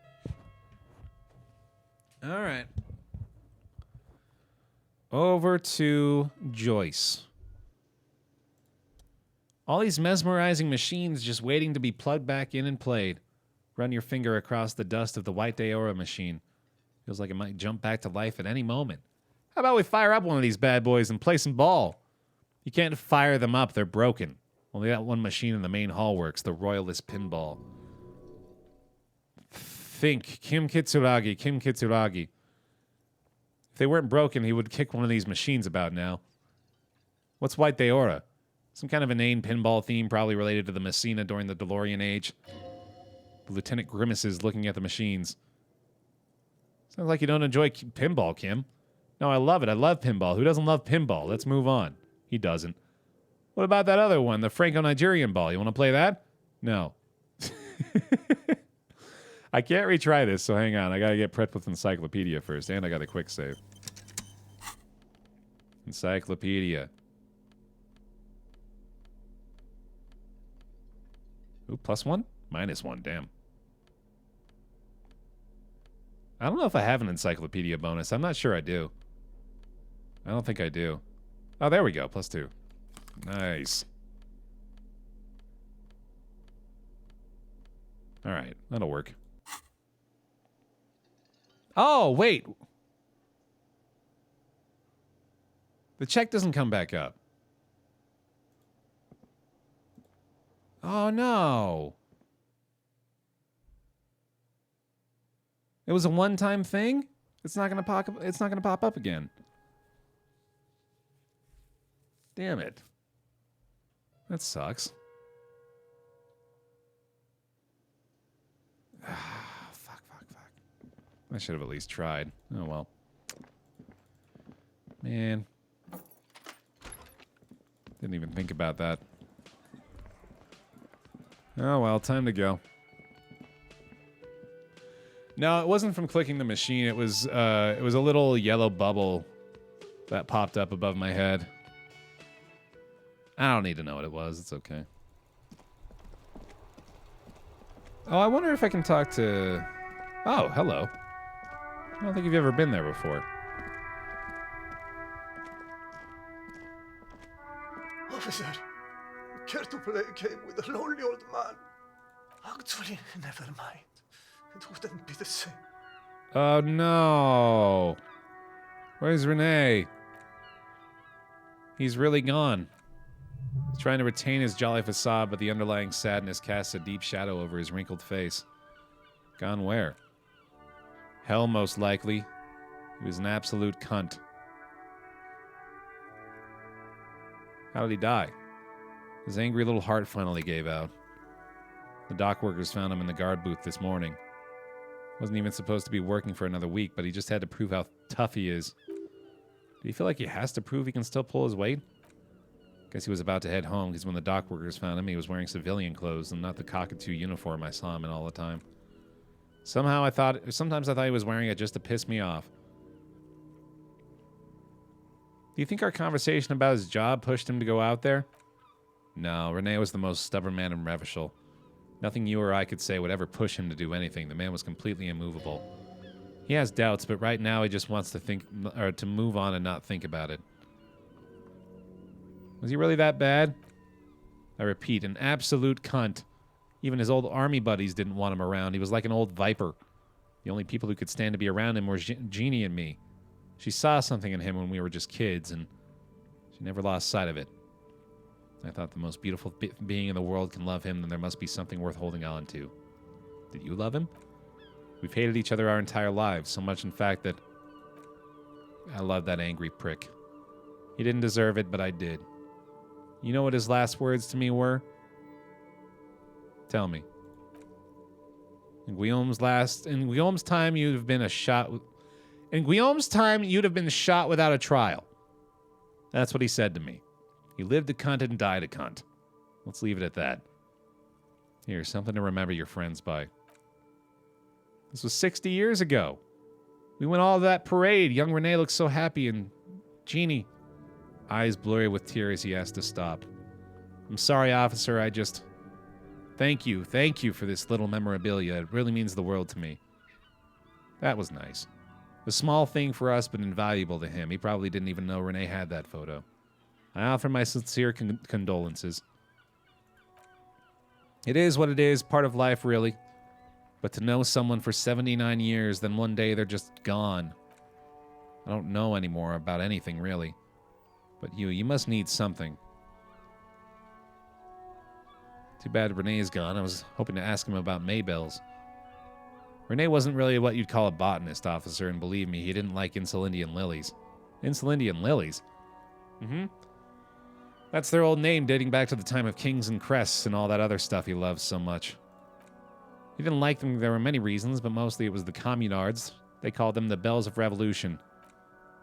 S1: All right. Over to Joyce. All these mesmerizing machines just waiting to be plugged back in and played. Run your finger across the dust of the white Deora machine. Feels like it might jump back to life at any moment. How about we fire up one of these bad boys and play some ball? You can't fire them up, they're broken. Only that one machine in the main hall works, the Royalist pinball. Think, Kim Kitsuragi, Kim Kitsuragi. If they weren't broken, he would kick one of these machines about now. What's white Deora? Some kind of inane pinball theme, probably related to the Messina during the DeLorean age. Lieutenant Grimaces looking at the machines. Sounds like you don't enjoy pinball, Kim. No, I love it. I love pinball. Who doesn't love pinball? Let's move on. He doesn't. What about that other one, the Franco-Nigerian ball? You want to play that? No. I can't retry this, so hang on. I got to get prepped with Encyclopedia first, and I got a quick save. Encyclopedia. Ooh, +1? -1, damn. I don't know if I have an Encyclopedia bonus. I'm not sure I do. I don't think I do. Oh, there we go, +2. Nice. All right, that'll work. Oh, wait. The check doesn't come back up. Oh, no. It was a one-time thing? It's not gonna pop up. It's not gonna pop up again. Damn it. That sucks. Fuck. I should have at least tried. Oh well. Man. Didn't even think about that. Oh well, time to go. No, it wasn't from clicking the machine. It was a little yellow bubble that popped up above my head. I don't need to know what it was. It's okay. Oh, I wonder if I can talk to... Oh, hello. I don't think you've ever been there before.
S3: Officer, care to play a game with a lonely old man? Actually, never mind. It wouldn't be the same.
S1: Oh, no. Where's Renee? He's really gone. He's trying to retain his jolly facade, but the underlying sadness casts a deep shadow over his wrinkled face. Gone where? Hell, most likely. He was an absolute cunt. How did he die? His angry little heart finally gave out. The dock workers found him in the guard booth this morning. Wasn't even supposed to be working for another week, but he just had to prove how tough he is. Do you feel like he has to prove he can still pull his weight? Guess he was about to head home, because when the dock workers found him, he was wearing civilian clothes and not the cockatoo uniform I saw him in all the time. Sometimes I thought he was wearing it just to piss me off. Do you think our conversation about his job pushed him to go out there? No, Renee was the most stubborn man in Revachol. Nothing you or I could say would ever push him to do anything. The man was completely immovable. He has doubts, but right now he just wants to to move on and not think about it. Was he really that bad? I repeat, an absolute cunt. Even his old army buddies didn't want him around. He was like an old viper. The only people who could stand to be around him were Jeannie and me. She saw something in him when we were just kids, and she never lost sight of it. I thought the most beautiful being in the world can love him, then there must be something worth holding on to. Did you love him? We've hated each other our entire lives, so much in fact that I love that angry prick. He didn't deserve it, but I did. You know what his last words to me were? Tell me. In Guillaume's time, you'd have been shot without a trial. That's what he said to me. He lived a cunt and died a cunt. Let's leave it at that. Here's something to remember your friends by. This was 60 years ago. We went all to that parade. Young Renee looked so happy, and Jeannie, eyes blurry with tears, he asked to stop. I'm sorry, officer, I just... Thank you for this little memorabilia. It really means the world to me. That was nice. A small thing for us, but invaluable to him. He probably didn't even know Renee had that photo. I offer my sincere condolences. It is what it is, part of life, really. But to know someone for 79 years, then one day they're just gone. I don't know anymore about anything, really. But you must need something. Too bad Renee's gone. I was hoping to ask him about Maybells. Renee wasn't really what you'd call a botanist, officer, and believe me, he didn't like Insulindian lilies. Insulindian lilies? Mm-hmm. That's their old name, dating back to the time of kings and crests and all that other stuff he loves so much. He didn't like them. There were many reasons, but mostly it was the communards. They called them the Bells of Revolution.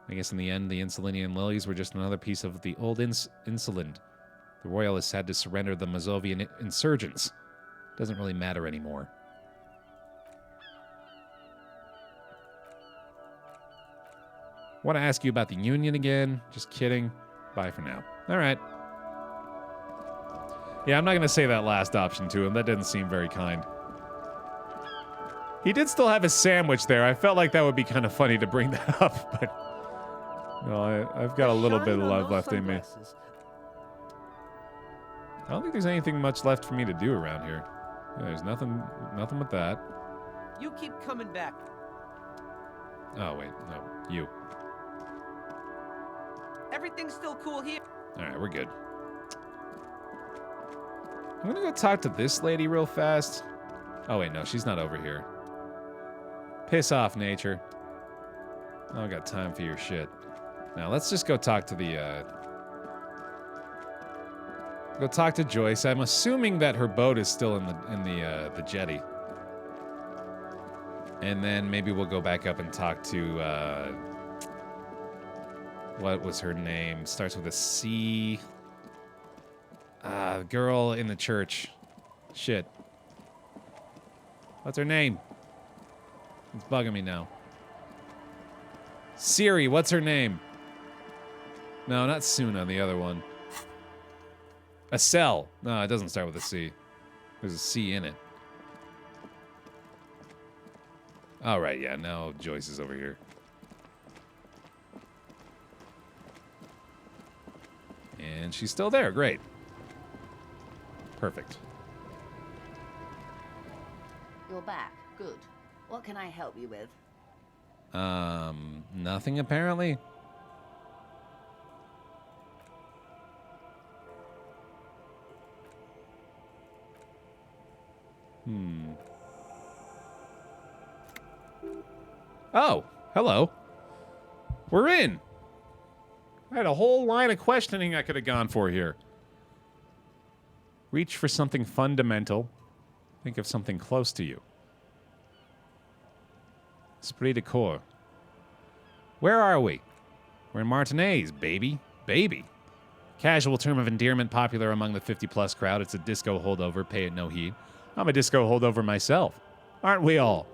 S1: I guess in the end, the Insulinian lilies were just another piece of the old Insuland. The royalists had to surrender the Mazovian insurgents. Doesn't really matter anymore. Want to ask you about the Union again? Just kidding. Bye for now. All right. Yeah, I'm not going to say that last option to him. That didn't seem very kind. He did still have his sandwich there. I felt like that would be kind of funny to bring that up, but no, I've got a little bit of love left in me. I don't think there's anything much left for me to do around here. Yeah, there's nothing with that.
S11: You keep coming back.
S1: Oh, wait. No, you.
S11: Everything's still cool here.
S1: All right, we're good. I'm gonna go talk to this lady real fast. Oh, wait, no, she's not over here. Piss off, nature. I don't got time for your shit. Now, let's just go talk to the, Go talk to Joyce. I'm assuming that her boat is still in the jetty. And then maybe we'll go back up and talk to, what was her name? Starts with a C. Girl in the church. Shit. What's her name? It's bugging me now. Siri, what's her name? No, not Suna, the other one. Acel. No, it doesn't start with a C. There's a C in it. All right, yeah, now Joyce is over here. And she's still there. Great. Perfect.
S12: You're back. Good. What can I help you with?
S1: Nothing apparently. Oh, hello. We're in. I had a whole line of questioning I could have gone for here. Reach for something fundamental. Think of something close to you. Esprit de corps. Where are we? We're in Martinez, baby. Baby. Casual term of endearment popular among the 50-plus crowd. It's a disco holdover. Pay it no heed. I'm a disco holdover myself. Aren't we all?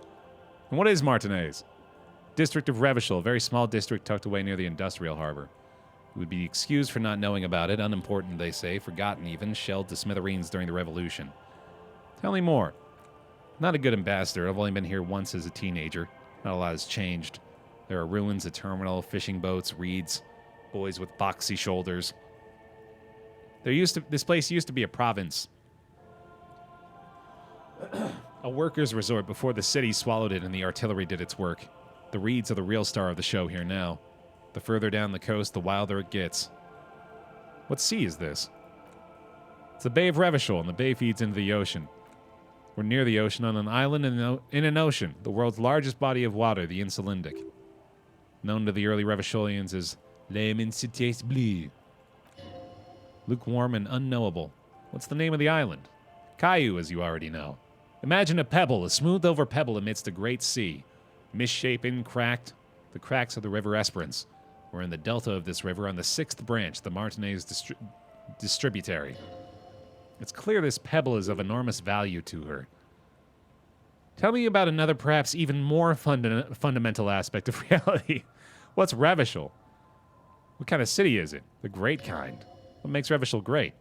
S1: And what is Martinez? District of Revachol, a very small district tucked away near the industrial harbor. You would be excused for not knowing about it. Unimportant, they say. Forgotten even. Shelled to smithereens during the revolution. Tell me more. Not a good ambassador. I've only been here once as a teenager. Not a lot has changed. There are ruins, a terminal, fishing boats, reeds, boys with boxy shoulders. This place used to be a province. A workers' resort before the city swallowed it and the artillery did its work. The reeds are the real star of the show here now. The further down the coast, the wilder it gets. What sea is this? It's the Bay of Revachol, and the bay feeds into the ocean. We're near the ocean on an island in an ocean, the world's largest body of water, the Insulindic. Known to the early Revacholians as Les Immensités Bleues. Lukewarm and unknowable. What's the name of the island? Caillou, as you already know. Imagine a pebble, a smoothed-over pebble amidst a great sea. Misshapen, cracked. The cracks of the River Esperance. We're in the delta of this river on the 6th branch, the Martinez distributary. It's clear this pebble is of enormous value to her. Tell me about another, perhaps even more fundamental aspect of reality. What's Revachol? What kind of city is it? The great kind. What makes Revachol great?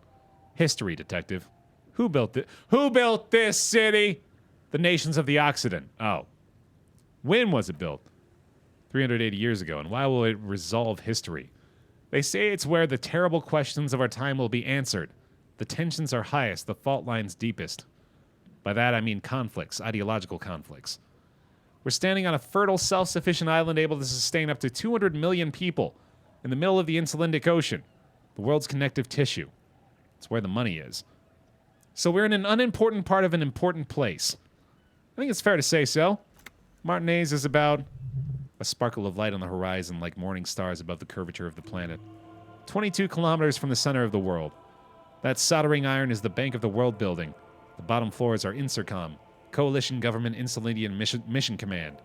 S1: History, detective. Who built it? Who built this city? The nations of the Occident. Oh. When was it built? 380 years ago. And why will it resolve history? They say it's where the terrible questions of our time will be answered. The tensions are highest, the fault lines deepest. By that I mean conflicts, ideological conflicts. We're standing on a fertile, self-sufficient island able to sustain up to 200 million people in the middle of the Insulindic Ocean, the world's connective tissue. It's where the money is. So we're in an unimportant part of an important place. I think it's fair to say so. Martinez is about a sparkle of light on the horizon like morning stars above the curvature of the planet. 22 kilometers from the center of the world. That soldering iron is the bank of the world building. The bottom floors are Intercom, Coalition Government Insulindian Mission Command.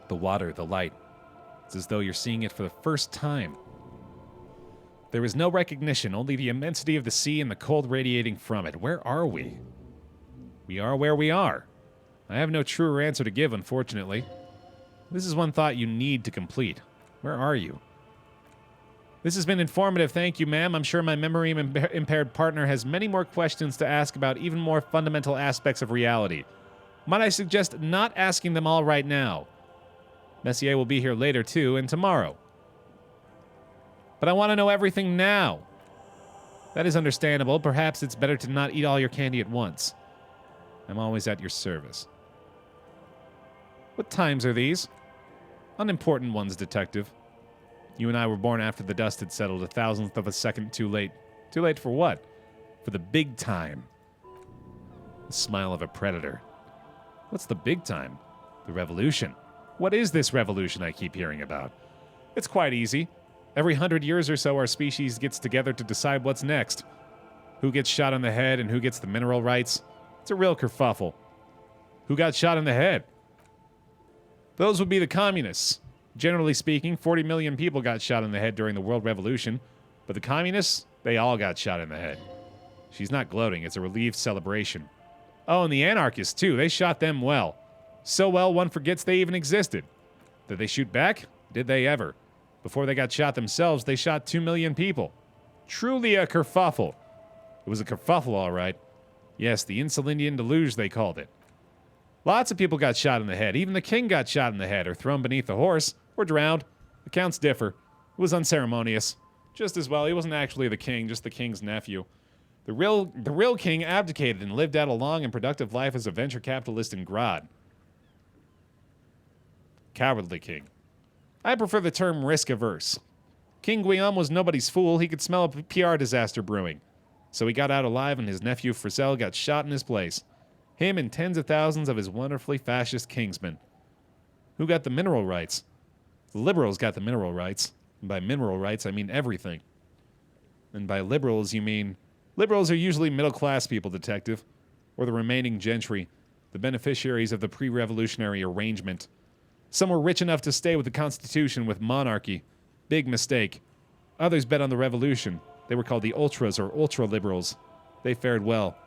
S1: The water, the light. It's as though you're seeing it for the first time. There is no recognition, only the immensity of the sea and the cold radiating from it. Where are we? We are where we are. I have no truer answer to give, unfortunately. This is one thought you need to complete. Where are you? This has been informative, thank you, ma'am. I'm sure my memory-impaired partner has many more questions to ask about even more fundamental aspects of reality. Might I suggest not asking them all right now? Messier will be here later, too, and tomorrow. But I want to know everything now. That is understandable. Perhaps it's better to not eat all your candy at once. I'm always at your service. What times are these? Unimportant ones, Detective. You and I were born after the dust had settled, a thousandth of a second too late. Too late for what? For the big time. The smile of a predator. What's the big time? The revolution. What is this revolution I keep hearing about? It's quite easy. Every 100 years or so, our species gets together to decide what's next. Who gets shot in the head and who gets the mineral rights. It's a real kerfuffle. Who got shot in the head? Those would be the communists. Generally speaking, 40 million people got shot in the head during the World Revolution, but the communists, they all got shot in the head. She's not gloating, it's a relieved celebration. Oh, and the anarchists, too, they shot them well. So well, one forgets they even existed. Did they shoot back? Did they ever? Before they got shot themselves, they shot 2 million people. Truly a kerfuffle. It was a kerfuffle, all right. Yes, the Insulindian deluge, they called it. Lots of people got shot in the head. Even the king got shot in the head, or thrown beneath a horse, or drowned. Accounts differ. It was unceremonious. Just as well, he wasn't actually the king, just the king's nephew. The real king abdicated and lived out a long and productive life as a venture capitalist in Grad. Cowardly king. I prefer the term risk-averse. King Guillaume was nobody's fool. He could smell a PR disaster brewing. So he got out alive and his nephew Frizzell got shot in his place. Him and tens of thousands of his wonderfully fascist kingsmen. Who got the mineral rights? The liberals got the mineral rights. And by mineral rights, I mean everything. And by liberals, you mean... Liberals are usually middle-class people, Detective. Or the remaining gentry. The beneficiaries of the pre-revolutionary arrangement. Some were rich enough to stay with the Constitution with monarchy. Big mistake. Others bet on the revolution. They were called the ultras or ultra-liberals. They fared well.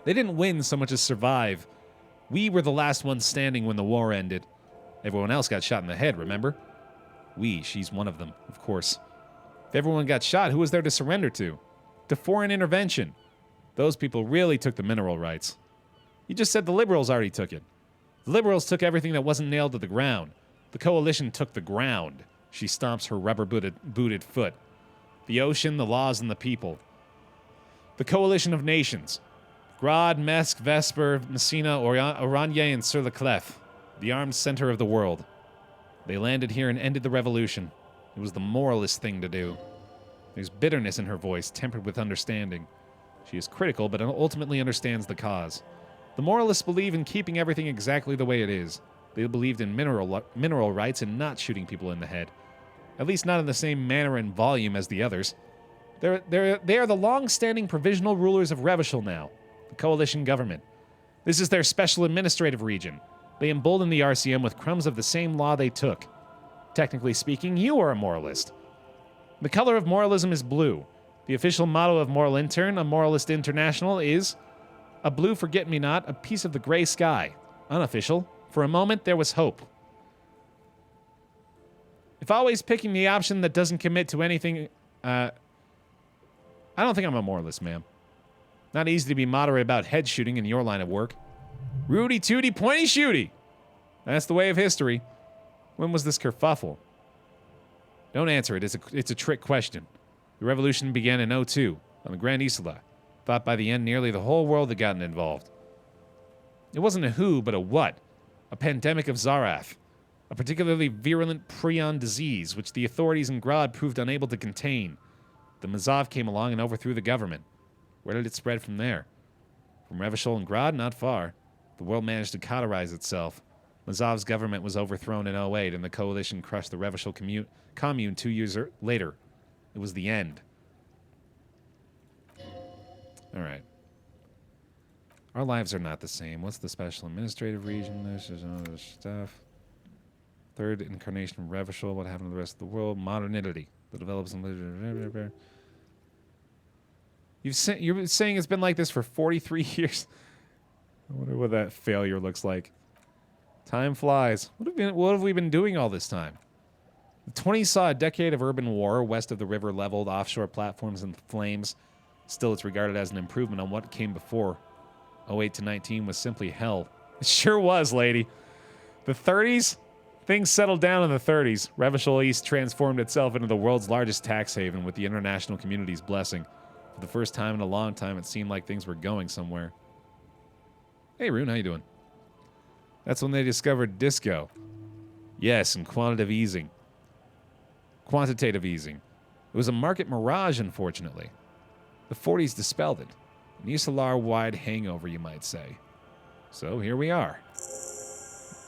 S1: They didn't win so much as survive. We were the last ones standing when the war ended. Everyone else got shot in the head, remember? She's one of them, of course. If everyone got shot, who was there to surrender to? To foreign intervention. Those people really took the mineral rights. You just said the liberals already took it. The liberals took everything that wasn't nailed to the ground. The coalition took the ground. She stomps her rubber-booted foot. The ocean, the laws, and the people. The coalition of nations. Grad, Mesk, Vesper, Messina, Oranje, and Sur-le-Clef. The armed center of the world. They landed here and ended the revolution. It was the moralist thing to do. There's bitterness in her voice, tempered with understanding. She is critical, but ultimately understands the cause. The moralists believe in keeping everything exactly the way it is. They believed in mineral rights and not shooting people in the head. At least not in the same manner and volume as the others. They are the long-standing provisional rulers of Revachol now, the coalition government. This is their special administrative region. They embolden the RCM with crumbs of the same law they took. Technically speaking, you are a moralist. The color of moralism is blue. The official motto of Moral Intern, a Moralist International, is a blue forget-me-not, a piece of the gray sky. Unofficial. For a moment, there was hope. If always picking the option that doesn't commit to anything, I don't think I'm a moralist, ma'am. Not easy to be moderate about head shooting in your line of work. Rudy tooty pointy shooty. That's the way of history. When was this kerfuffle? Don't answer it. It's a trick question. The revolution began in 02 on the Grand Isla. Thought by the end nearly the whole world had gotten involved. It wasn't a who, but a what. A pandemic of Zarath. A particularly virulent prion disease, which the authorities in Grad proved unable to contain. The Mazov came along and overthrew the government. Where did it spread from there? From Revachol and Grad, not far. The world managed to cauterize itself. Mazov's government was overthrown in 08, and the coalition crushed the Revachol commune 2 years later. It was the end. All right. Our lives are not the same. What's the special administrative region? This is all this stuff. Third incarnation of Revachol. What happened to the rest of the world? Modernity. The develops in... You're saying it's been like this for 43 years. I wonder what that failure looks like. Time flies. What have we been doing all this time? The 20s saw a decade of urban war. West of the river leveled, offshore platforms in flames. Still, it's regarded as an improvement on what came before. 08 to 19 was simply hell. It sure was, lady. The 30s? Things settled down in the 30s. Revachol East transformed itself into the world's largest tax haven with the international community's blessing. For the first time in a long time, it seemed like things were going somewhere. Hey, Rune, how you doing? That's when they discovered disco. Yes, and quantitative easing. It was a market mirage, unfortunately. The 40s dispelled it. An Isalar-wide hangover, you might say. So here we are.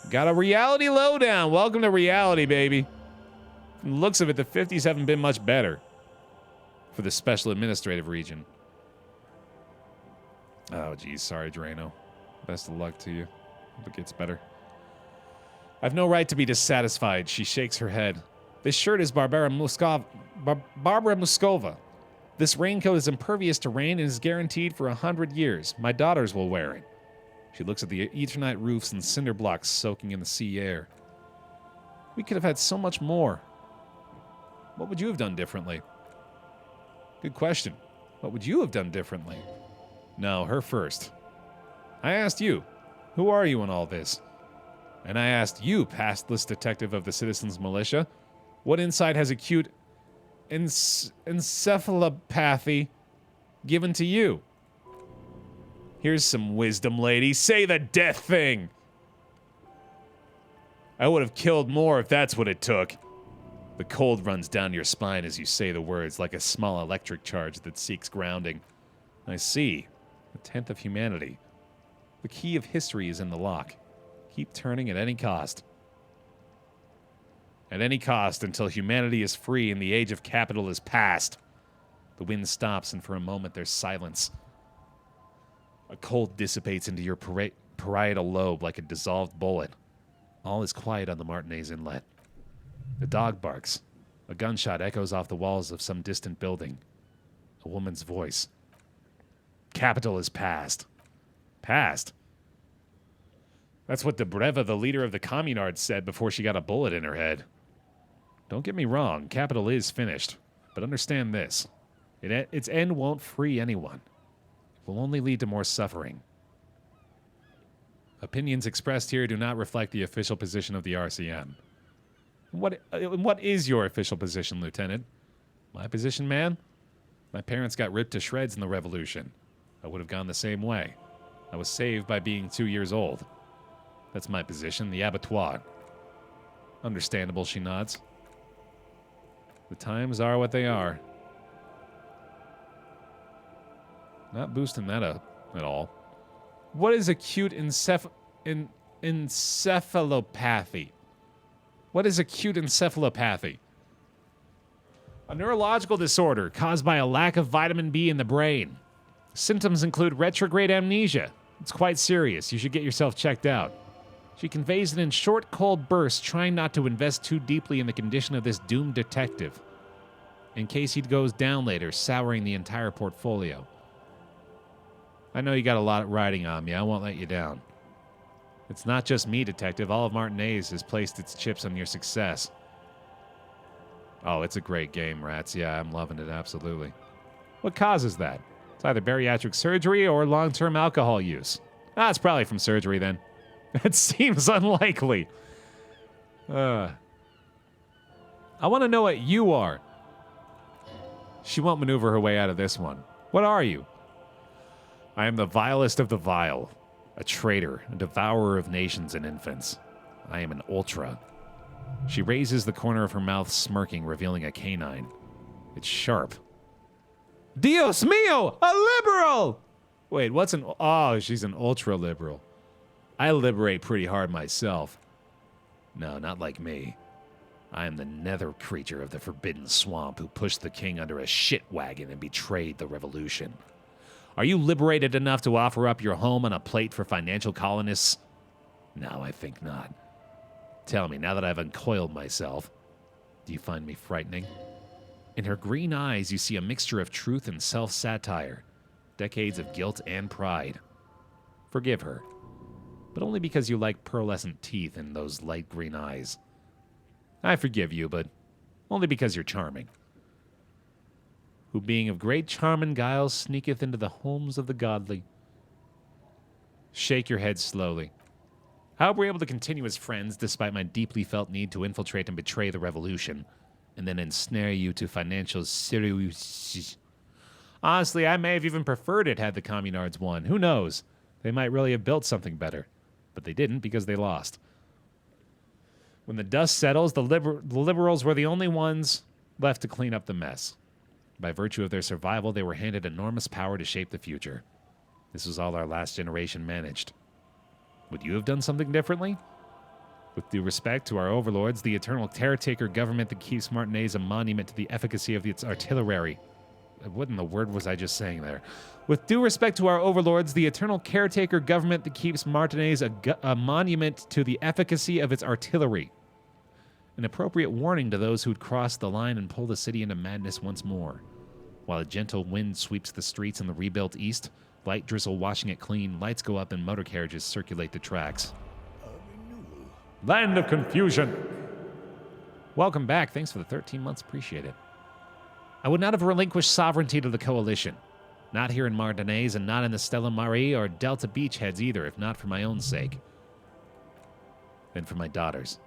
S1: Got a reality lowdown. Welcome to reality, baby. From the looks of it, the 50s haven't been much better for the special administrative region. Oh, geez. Sorry, Drano. Best of luck to you. Hope it gets better. I've no right to be dissatisfied. She shakes her head. This shirt is Barbara Muscova. This raincoat is impervious to rain and is guaranteed for 100 years. My daughters will wear it. She looks at the Eternite roofs and cinder blocks soaking in the sea air. We could have had so much more. What would you have done differently? Good question. What would you have done differently? No, her first. I asked you, who are you in all this? And I asked you, pastless detective of the Citizens Militia, what insight has acute encephalopathy given to you? Here's some wisdom, lady. Say the death thing. I would have killed more if that's what it took. The cold runs down your spine as you say the words, like a small electric charge that seeks grounding. I see. The 10th of humanity. The key of history is in the lock. Keep turning at any cost. At any cost until humanity is free and the age of capital is past. The wind stops and for a moment there's silence. A cold dissipates into your parietal lobe like a dissolved bullet. All is quiet on the Martinez Inlet. The dog barks. A gunshot echoes off the walls of some distant building. A woman's voice. Capital is past. Past? That's what Debreva, the leader of the Communards, said before she got a bullet in her head. Don't get me wrong, capital is finished. But understand this. Its end won't free anyone. It will only lead to more suffering. Opinions expressed here do not reflect the official position of the RCM. What is your official position, Lieutenant? My position, man? My parents got ripped to shreds in the Revolution. I would have gone the same way. I was saved by being 2 years old. That's my position, the abattoir. Understandable, she nods. The times are what they are. Not boosting that up at all. What is acute encephalopathy? What is acute encephalopathy? A neurological disorder caused by a lack of vitamin B in the brain. Symptoms include retrograde amnesia. It's quite serious. You should get yourself checked out. She conveys it in short, cold bursts, trying not to invest too deeply in the condition of this doomed detective, in case he goes down later, souring the entire portfolio. I know you got a lot riding on me. I won't let you down. It's not just me, Detective. All of Martinez has placed its chips on your success. Oh, it's a great game, Rats. Yeah, I'm loving it, absolutely. What causes that? It's either bariatric surgery or long-term alcohol use. It's probably from surgery, then. It seems unlikely. I want to know what you are. She won't maneuver her way out of this one. What are you? I am the vilest of the vile. A traitor, a devourer of nations and infants. I am an ultra. She raises the corner of her mouth, smirking, revealing a canine. It's sharp. Dios mío! A liberal! Wait, what's an... Oh, she's an ultra-liberal. I liberate pretty hard myself. No, not like me. I am the nether creature of the Forbidden Swamp who pushed the king under a shit wagon and betrayed the revolution. Are you liberated enough to offer up your home on a plate for financial colonists? No, I think not. Tell me, now that I've uncoiled myself, do you find me frightening? In her green eyes, you see a mixture of truth and self-satire, decades of guilt and pride. Forgive her, but only because you like pearlescent teeth and those light green eyes. I forgive you, but only because you're charming. Who being of great charm and guile sneaketh into the homes of the godly. Shake your head slowly. How were we able to continue as friends despite my deeply felt need to infiltrate and betray the revolution, and then ensnare you to financial serious? Honestly, I may have even preferred it had the communards won. Who knows? They might really have built something better. But they didn't because they lost. When the dust settles, the liberals were the only ones left to clean up the mess. By virtue of their survival, they were handed enormous power to shape the future. This was all our last generation managed. Would you have done something differently? With due respect to our overlords, the eternal caretaker government that keeps Martinez a monument to the efficacy of its artillery. What in the word was I just saying there? With due respect to our overlords, the eternal caretaker government that keeps Martinez a monument to the efficacy of its artillery. An appropriate warning to those who'd cross the line and pull the city into madness once more. While a gentle wind sweeps the streets in the rebuilt east, light drizzle washing it clean, lights go up and motor carriages circulate the tracks. Land of confusion! Welcome back. Thanks for the 13 months. Appreciate it. I would not have relinquished sovereignty to the Coalition. Not here in Martinez and not in the Stella Marie or Delta Beachheads either, if not for my own sake. Then for my daughters.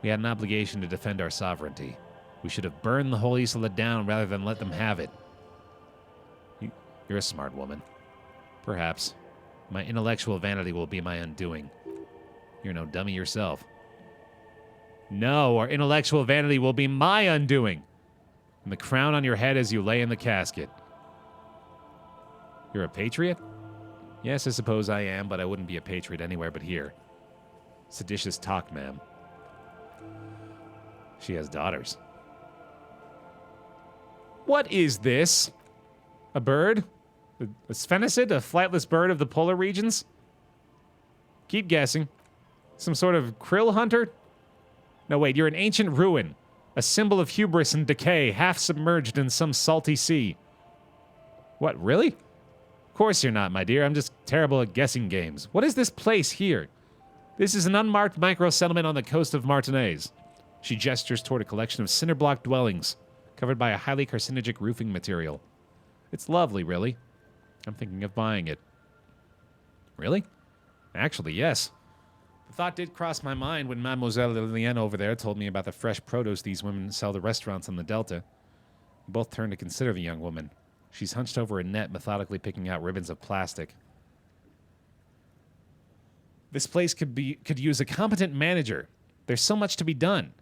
S1: We had an obligation to defend our sovereignty. We should have burned the whole Isola down rather than let them have it. You're a smart woman. Perhaps. My intellectual vanity will be my undoing. You're no dummy yourself. No, our intellectual vanity will be my undoing. And the crown on your head as you lay in the casket. You're a patriot? Yes, I suppose I am, but I wouldn't be a patriot anywhere but here. Seditious talk, ma'am. She has daughters. What is this? A bird? A sphenicid? A flightless bird of the polar regions? Keep guessing. Some sort of krill hunter? No, wait, you're an ancient ruin. A symbol of hubris and decay, half submerged in some salty sea. What, really? Of course you're not, my dear. I'm just terrible at guessing games. What is this place here? This is an unmarked micro-settlement on the coast of Martinez. She gestures toward a collection of cinder block dwellings, covered by a highly carcinogenic roofing material. It's lovely, really. I'm thinking of buying it. Really? Actually, yes. The thought did cross my mind when Mademoiselle Liliane over there told me about the fresh produce these women sell to restaurants in the Delta. We both turned to consider the young woman. She's hunched over a net, methodically picking out ribbons of plastic. This place could use a competent manager. There's so much to be done.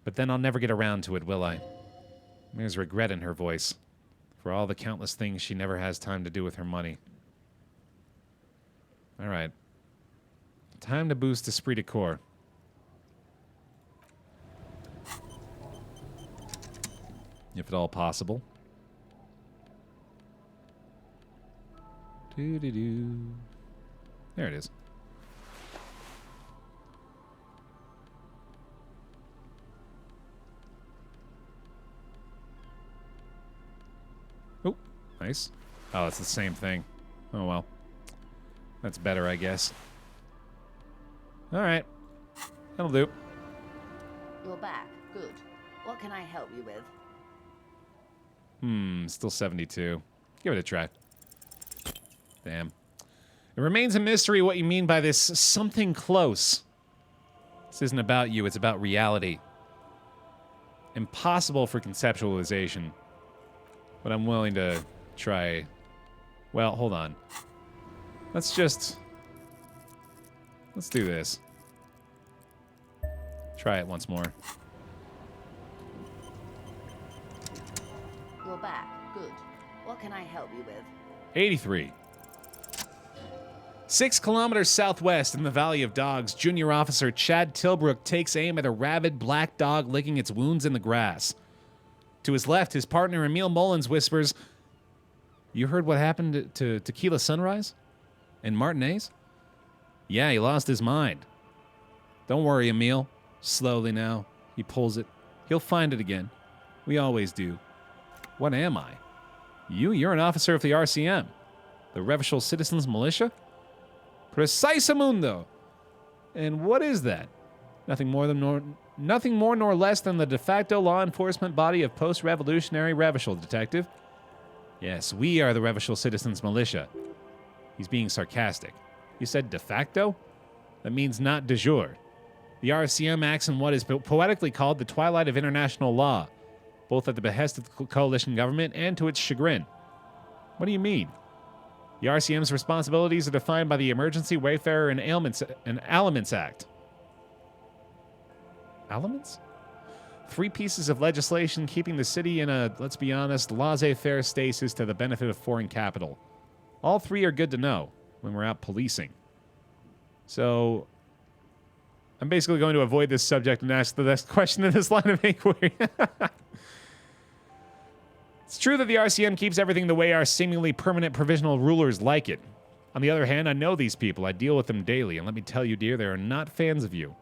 S1: But then I'll never get around to it, will I? There's regret in her voice. For all the countless things she never has time to do with her money. All right. Time to boost esprit de corps. If at all possible. Doo-doo-doo. There it is. Oh, nice. Oh, it's the same thing. Oh, well. That's better, I guess. All right. That'll do.
S12: You're back. Good. What can I help you with?
S1: Still 72. Give it a try. Damn. It remains a mystery what you mean by this something close. This isn't about you, it's about reality. Impossible for conceptualization. But I'm willing to try. Well, hold on. Let's do this. Try it once more.
S12: You're back. Good. What can I help you with?
S1: 83. 6 kilometers southwest in the Valley of Dogs, Junior Officer Chad Tilbrook takes aim at a rabid black dog licking its wounds in the grass. To his left, his partner Emil Mullins whispers, "You heard what happened to Tequila Sunrise? And Martinez? Yeah, he lost his mind. Don't worry, Emil. Slowly now. He pulls it. He'll find it again. We always do. What am I? You're an officer of the RCM. The Revachol Citizens Militia? Precisamundo. And what is that? Nothing more nor less than the de facto law enforcement body of post-revolutionary Revachol, Detective. Yes, we are the Revachol Citizens Militia. He's being sarcastic. You said de facto? That means not de jure. The RCM acts in what is poetically called the twilight of international law, both at the behest of the coalition government and to its chagrin. What do you mean? The RCM's responsibilities are defined by the Emergency Wayfarer and Aliments Act. Aliments? 3 pieces of legislation keeping the city in a, let's be honest, laissez-faire stasis to the benefit of foreign capital. All 3 are good to know when we're out policing. So, I'm basically going to avoid this subject and ask the next question in this line of inquiry. It's true that the RCM keeps everything the way our seemingly permanent provisional rulers like it. On the other hand, I know these people. I deal with them daily, and let me tell you, dear, they are not fans of you.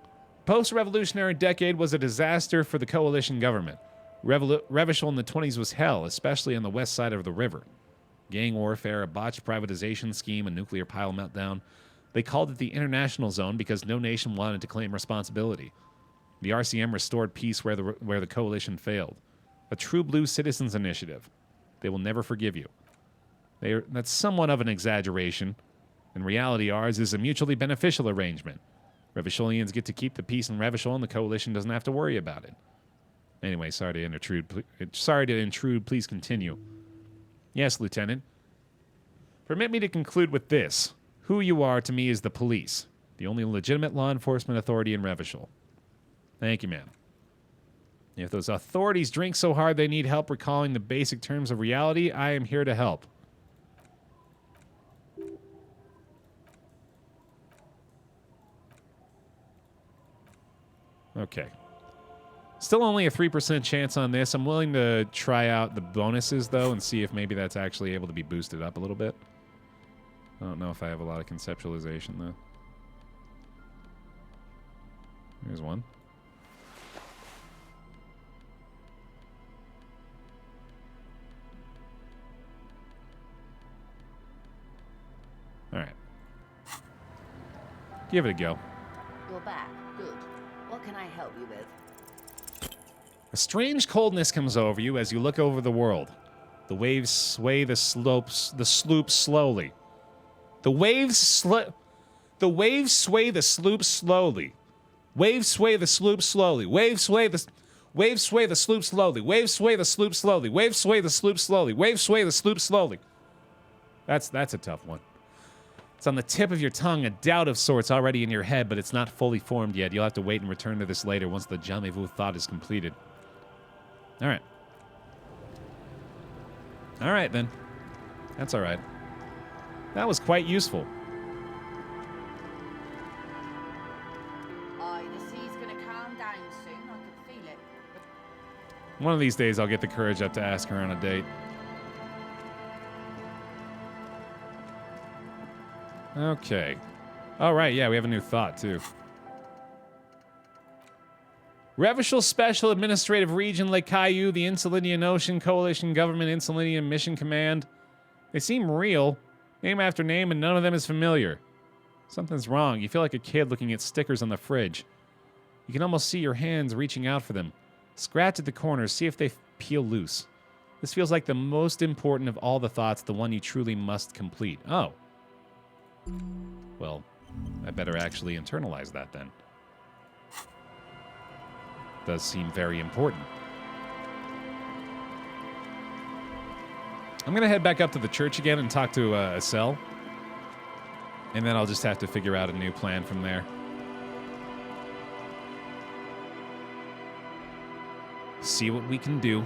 S1: Post-revolutionary decade was a disaster for the coalition government. Revachol in the 20s was hell, especially on the west side of the river. Gang warfare, a botched privatization scheme, a nuclear pile meltdown. They called it the international zone because no nation wanted to claim responsibility. The RCM restored peace where the coalition failed. A true blue citizens initiative. They will never forgive you. That's somewhat of an exaggeration. In reality, ours is a mutually beneficial arrangement. Revacholians get to keep the peace in Revachol, and the coalition doesn't have to worry about it. Anyway, sorry to intrude. Please continue. Yes, Lieutenant. Permit me to conclude with this. Who you are to me is the police, the only legitimate law enforcement authority in Revachol. Thank you, ma'am. If those authorities drink so hard they need help recalling the basic terms of reality, I am here to help. Okay. Still only a 3% chance on this. I'm willing to try out the bonuses, though, and see if maybe that's actually able to be boosted up a little bit. I don't know if I have a lot of conceptualization, though. Here's one. All right. Give it a go.
S12: You're back. Good. What can I help you with?
S1: A strange coldness comes over you as you look over the world. The waves sway the sloop slowly. The waves sway the sloop slowly. Waves sway the sloop slowly. Waves sway the sloop slowly. Waves sway the sloop slowly. Waves sway the sloop slowly. Waves sway the sloop slowly. That's a tough one. It's on the tip of your tongue, a doubt of sorts already in your head, but it's not fully formed yet. You'll have to wait and return to this later once the jamais vu thought is completed. All right. All right, then. That's all right. That was quite useful.
S12: The sea's gonna calm down soon. I can feel it.
S1: One of these days, I'll get the courage up to ask her on a date. Okay. All right, yeah, we have a new thought, too. Revachol Special Administrative Region Le Caillou, the Insular Indian Ocean Coalition Government Insular Indian Mission Command. They seem real, name after name, and none of them is familiar. Something's wrong. You feel like a kid looking at stickers on the fridge. You can almost see your hands reaching out for them. Scratch at the corners, see if they peel loose. This feels like the most important of all the thoughts, the one you truly must complete. Oh. Well, I better actually internalize that then. Does seem very important. I'm going to head back up to the church again and talk to Estelle. And then I'll just have to figure out a new plan from there. See what we can do.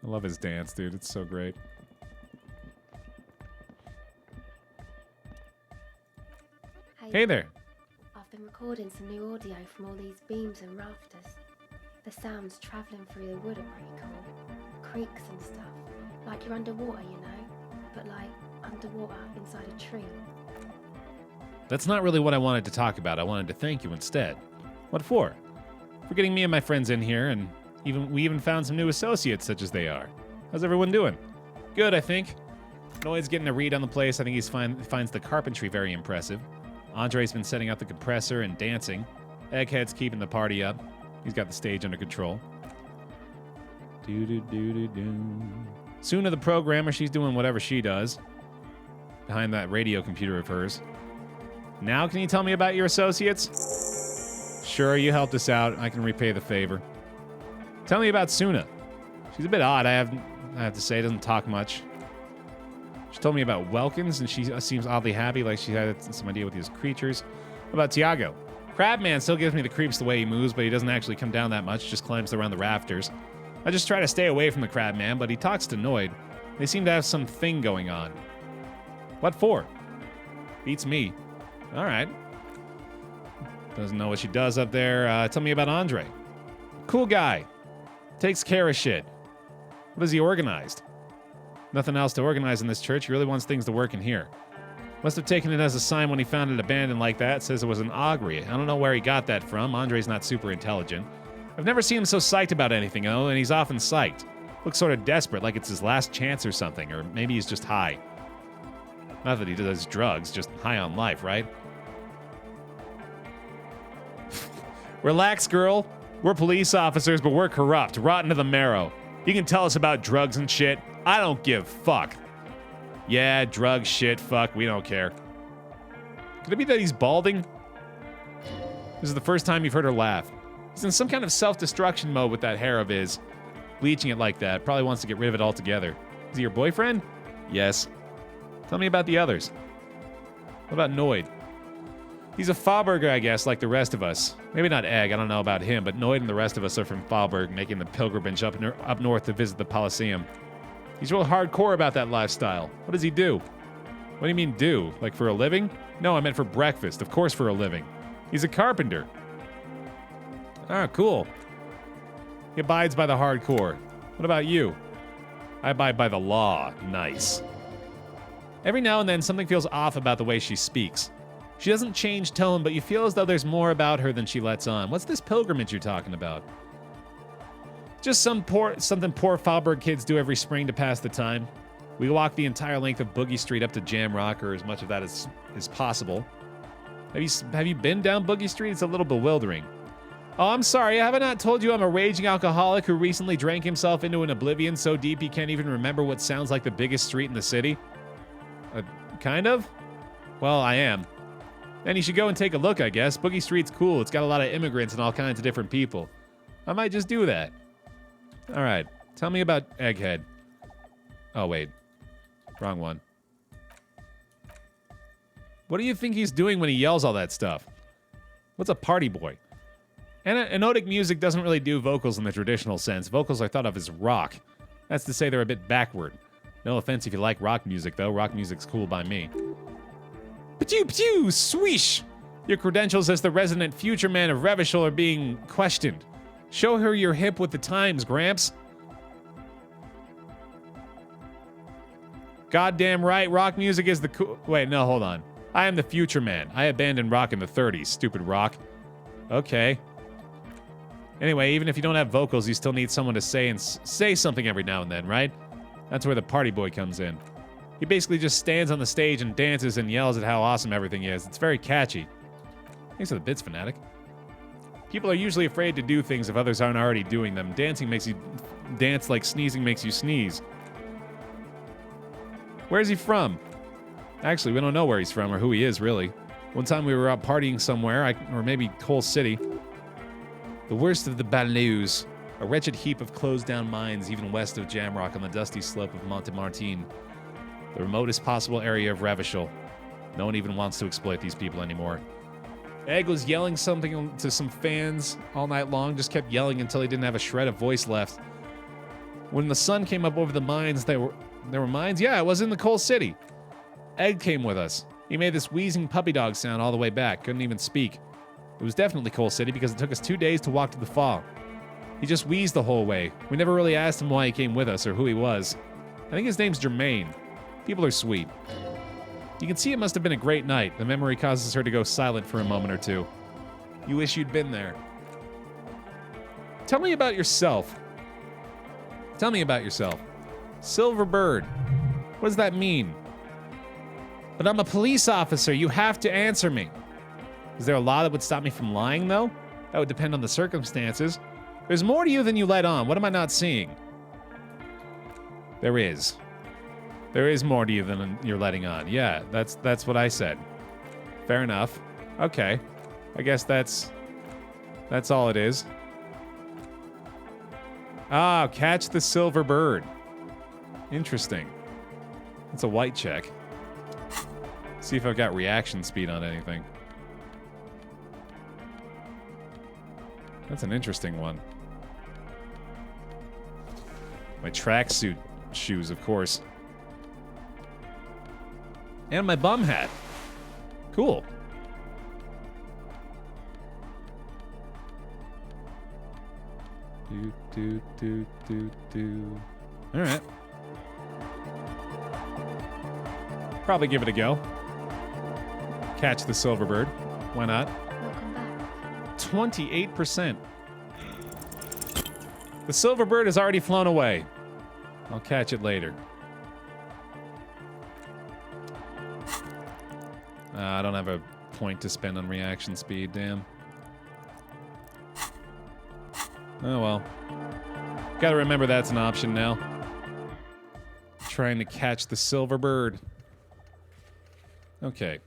S1: I love his dance, dude. It's so great. Hey there.
S13: I've been recording some new audio from all these beams and rafters. The sounds travelling through the wood are pretty cool. Creaks and stuff. Like you're underwater, you know? But like underwater inside a tree.
S1: That's not really what I wanted to talk about. I wanted to thank you instead. What for? For getting me and my friends in here, and we even found some new associates such as they are. How's everyone doing? Good, I think. Noid's getting a read on the place. I think he finds the carpentry very impressive. Andre's been setting up the compressor and dancing. Egghead's keeping the party up. He's got the stage under control. Suna, the programmer, she's doing whatever she does behind that radio computer of hers. Now, can you tell me about your associates? Sure, you helped us out. I can repay the favor. Tell me about Suna. She's a bit odd, I have to say. Doesn't talk much. She told me about Welkins, and she seems oddly happy, like she had some idea with these creatures. What about Tiago? Crabman still gives me the creeps the way he moves, but he doesn't actually come down that much, just climbs around the rafters. I just try to stay away from the Crabman, but he talks to Noid. They seem to have some thing going on. What for? Beats me. Alright. Doesn't know what she does up there. Tell me about Andre. Cool guy. Takes care of shit. What has he organized? Nothing else to organize in this church. He really wants things to work in here. Must have taken it as a sign when he found it abandoned like that. Says it was an augury. I don't know where he got that from. Andre's not super intelligent. I've never seen him so psyched about anything, though, and he's often psyched. Looks sort of desperate, like it's his last chance or something, or maybe he's just high. Not that he does drugs, just high on life, right? Relax, girl. We're police officers, but we're corrupt, rotten to the marrow. You can tell us about drugs and shit. I don't give a fuck. Yeah, drugs, shit, fuck, we don't care. Could it be that he's balding? This is the first time you've heard her laugh. He's in some kind of self-destruction mode with that hair of his. Bleaching it like that. Probably wants to get rid of it altogether. Is he your boyfriend? Yes. Tell me about the others. What about Noid? He's a Fauberger, I guess, like the rest of us. Maybe not Egg, I don't know about him, but Noid and the rest of us are from Fauberg, making the pilgrimage up north to visit the Colosseum. He's real hardcore about that lifestyle. What does he do? What do you mean do? Like for a living? No, I meant for breakfast. Of course for a living. He's a carpenter. Ah, cool. He abides by the hardcore. What about you? I abide by the law. Nice. Every now and then something feels off about the way she speaks. She doesn't change tone, but you feel as though there's more about her than she lets on. What's this pilgrimage you're talking about? Just something poor Fauberg kids do every spring to pass the time. We walk the entire length of Boogie Street up to Jamrock, or as much of that as possible. Have you been down Boogie Street? It's a little bewildering. Oh, I'm sorry. Have I not told you I'm a raging alcoholic who recently drank himself into an oblivion so deep he can't even remember what sounds like the biggest street in the city? Kind of? Well, I am. Then you should go and take a look, I guess. Boogie Street's cool. It's got a lot of immigrants and all kinds of different people. I might just do that. All right. Tell me about Egghead. Oh, wait. Wrong one. What do you think he's doing when he yells all that stuff? What's a party boy? Anodic music doesn't really do vocals in the traditional sense. Vocals are thought of as rock. That's to say they're a bit backward. No offense if you like rock music, though. Rock music's cool by me. Pew, swish! Your credentials as the resident future man of Revachol are being questioned. Show her you're hip with the times, Gramps. Goddamn right, rock music is the cool... Wait, no, hold on. I am the future man. I abandoned rock in the 30s, stupid rock. Okay. Anyway, even if you don't have vocals, you still need someone to say something every now and then, right? That's where the party boy comes in. He basically just stands on the stage and dances and yells at how awesome everything is. It's very catchy. Thanks for the bits, Fanatic. People are usually afraid to do things if others aren't already doing them. Dancing makes you dance like sneezing makes you sneeze. Where's he from? Actually, we don't know where he's from or who he is, really. One time we were out partying somewhere, or maybe whole city. The worst of the Balneus, a wretched heap of closed-down mines even west of Jamrock on the dusty slope of Monte Martin. The remotest possible area of Revachol. No one even wants to exploit these people anymore. Egg was yelling something to some fans all night long, just kept yelling until he didn't have a shred of voice left. When the sun came up over the mines, there were mines? Yeah, it was in the coal city. Egg came with us. He made this wheezing puppy dog sound all the way back. Couldn't even speak. It was definitely Coal City because it took us 2 days to walk to the fall. He just wheezed the whole way. We never really asked him why he came with us or who he was. I think his name's Jermaine. People are sweet. You can see it must have been a great night. The memory causes her to go silent for a moment or two. You wish you'd been there. Tell me about yourself. Tell me about yourself. Silver Bird. What does that mean? But I'm a police officer. You have to answer me. Is there a law that would stop me from lying, though? That would depend on the circumstances. There's more to you than you let on. What am I not seeing? There is. There is more to you than you're letting on. Yeah, that's what I said. Fair enough. Okay. I guess that's all it is. Ah, catch the silver bird. Interesting. That's a white check. See if I've got reaction speed on anything. That's an interesting one. My tracksuit shoes, of course. And my bum hat. Cool. Do. All right. Probably give it a go. Catch the silver bird. Why not? 28%. The silver bird has already flown away. I'll catch it later. I don't have a point to spend on reaction speed, damn. Oh well. Gotta remember that's an option now. Trying to catch the silver bird. Okay.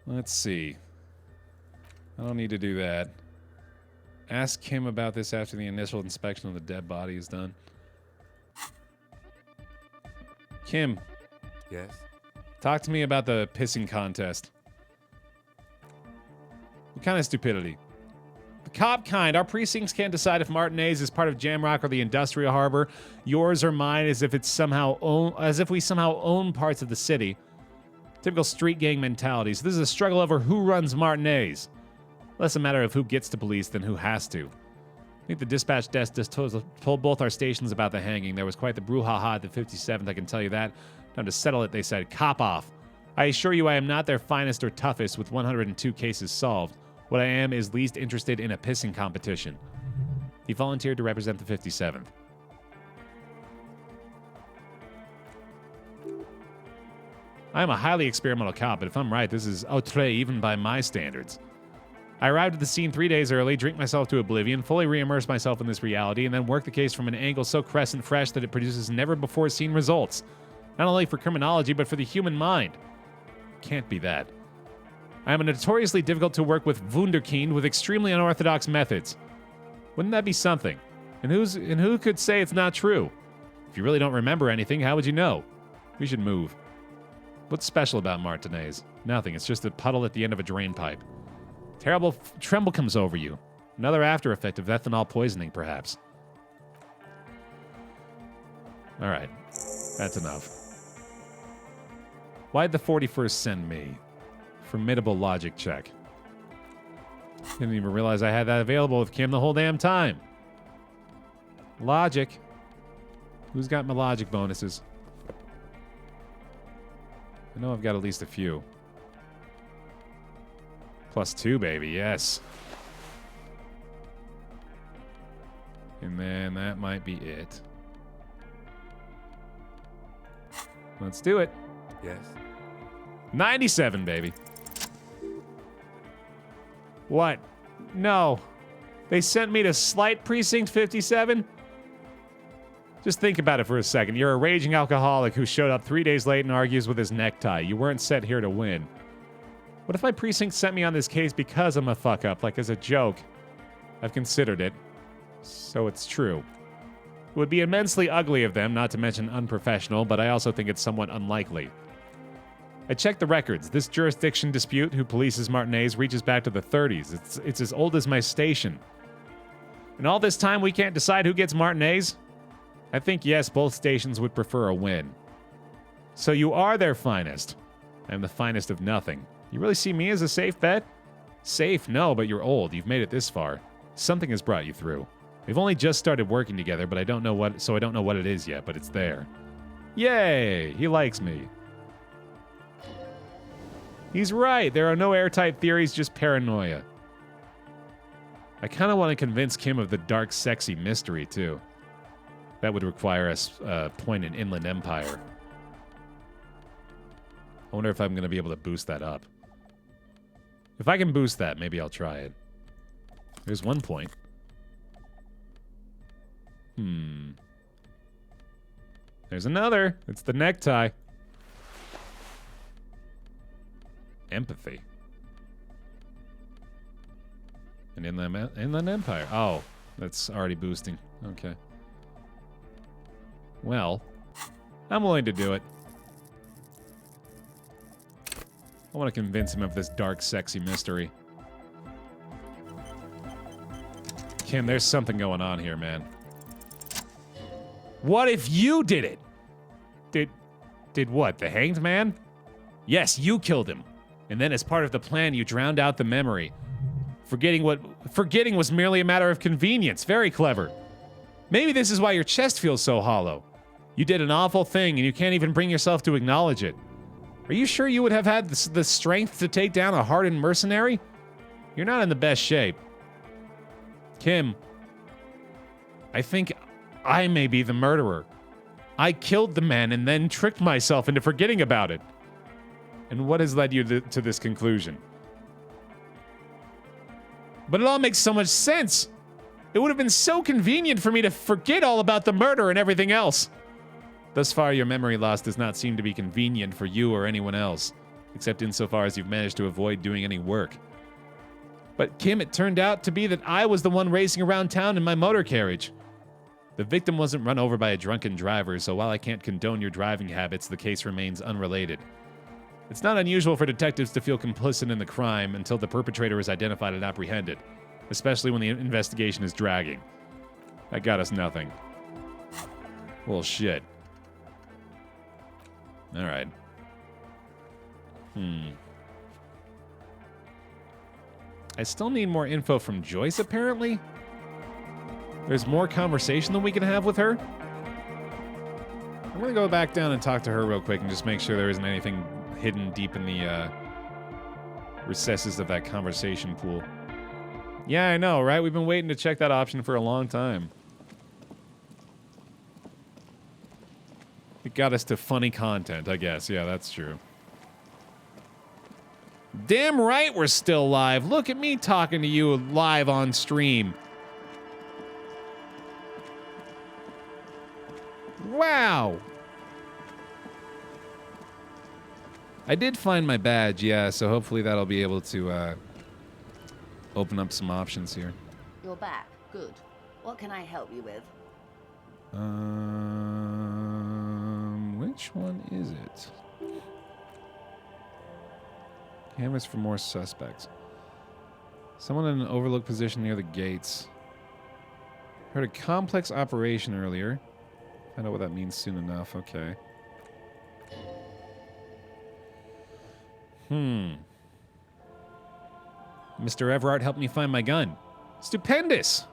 S1: Let's see. I don't need to do that. Ask him about this after the initial inspection of the dead body is done. Kim.
S6: Yes?
S1: Talk to me about the pissing contest. What kind of stupidity? The cop kind. Our precincts can't decide if Martinez is part of Jamrock or the industrial harbor. Yours or mine as if we somehow own parts of the city. Typical street gang mentality. So this is a struggle over who runs Martinez. Less a matter of who gets to police than who has to. I think the dispatch desk just told both our stations about the hanging. There was quite the brouhaha at the 57th, I can tell you that. Time to settle it, they said. Cop off. I assure you I am not their finest or toughest with 102 cases solved. What I am is least interested in a pissing competition. He volunteered to represent the 57th. I am a highly experimental cop, but if I'm right, this is outre even by my standards. I arrived at the scene 3 days early, drink myself to oblivion, fully re-immerse myself in this reality, and then work the case from an angle so crescent fresh that it produces never-before-seen results. Not only for criminology, but for the human mind. Can't be that. I am a notoriously difficult to work with wunderkind with extremely unorthodox methods. Wouldn't that be something? And who could say it's not true? If you really don't remember anything, how would you know? We should move. What's special about Martinez? Nothing. It's just a puddle at the end of a drain pipe. Terrible tremble comes over you. Another after effect of ethanol poisoning, perhaps. All right. That's enough. Why'd the 41st send me? Formidable logic check. Didn't even realize I had that available with Kim the whole damn time. Logic. Who's got my logic bonuses? I know I've got at least a few. +2, baby, yes. And then that might be it. Let's do it.
S6: Yes.
S1: 97, baby. What? No. They sent me to Slight Precinct 57? Just think about it for a second. You're a raging alcoholic who showed up 3 days late and argues with his necktie. You weren't sent here to win. What if my precinct sent me on this case because I'm a fuck-up, like as a joke? I've considered it. So it's true. It would be immensely ugly of them, not to mention unprofessional, but I also think it's somewhat unlikely. I checked the records. This jurisdiction dispute, who polices Martinez, reaches back to the 30s. It's as old as my station. And all this time we can't decide who gets Martinez? I think, yes, both stations would prefer a win. So you are their finest. I am the finest of nothing. You really see me as a safe bet? Safe? No, but you're old. You've made it this far. Something has brought you through. We've only just started working together, but I don't know what it is yet, but it's there. Yay! He likes me. He's right. There are no airtight theories, just paranoia. I kind of want to convince Kim of the dark, sexy mystery, too. That would require us point in Inland Empire. I wonder if I'm going to be able to boost that up. If I can boost that, maybe I'll try it. There's 1 point. There's another. It's the necktie. Empathy. And Inland Empire. Oh, that's already boosting. Okay. Well, I'm willing to do it. I want to convince him of this dark, sexy mystery. Kim, there's something going on here, man. What if you did it? Did what? The Hanged Man? Yes, you killed him. And then as part of the plan, you drowned out the memory. Forgetting was merely a matter of convenience. Very clever. Maybe this is why your chest feels so hollow. You did an awful thing, and you can't even bring yourself to acknowledge it. Are you sure you would have had the strength to take down a hardened mercenary? You're not in the best shape. Kim, I think I may be the murderer. I killed the man and then tricked myself into forgetting about it. And what has led you to this conclusion? But it all makes so much sense. It would have been so convenient for me to forget all about the murder and everything else. Thus far, your memory loss does not seem to be convenient for you or anyone else, except insofar as you've managed to avoid doing any work. But Kim, it turned out to be that I was the one racing around town in my motor carriage. The victim wasn't run over by a drunken driver, so while I can't condone your driving habits, the case remains unrelated. It's not unusual for detectives to feel complicit in the crime until the perpetrator is identified and apprehended, especially when the investigation is dragging. That got us nothing. Well, shit. All right. I still need more info from Joyce, apparently. There's more conversation that we can have with her. I'm going to go back down and talk to her real quick and just make sure there isn't anything hidden deep in the recesses of that conversation pool. Yeah, I know, right? We've been waiting to check that option for a long time. It got us to funny content, I guess. Yeah, that's true. Damn right we're still live. Look at me talking to you live on stream. Wow. I did find my badge, yeah, so hopefully that'll be able to open up some options here.
S12: You're back. Good. What can I help you with?
S1: Which one is it? Canvas for more suspects. Someone in an overlooked position near the gates. Heard a complex operation earlier. Find out what that means soon enough. Okay. Mr. Everard helped me find my gun. Stupendous!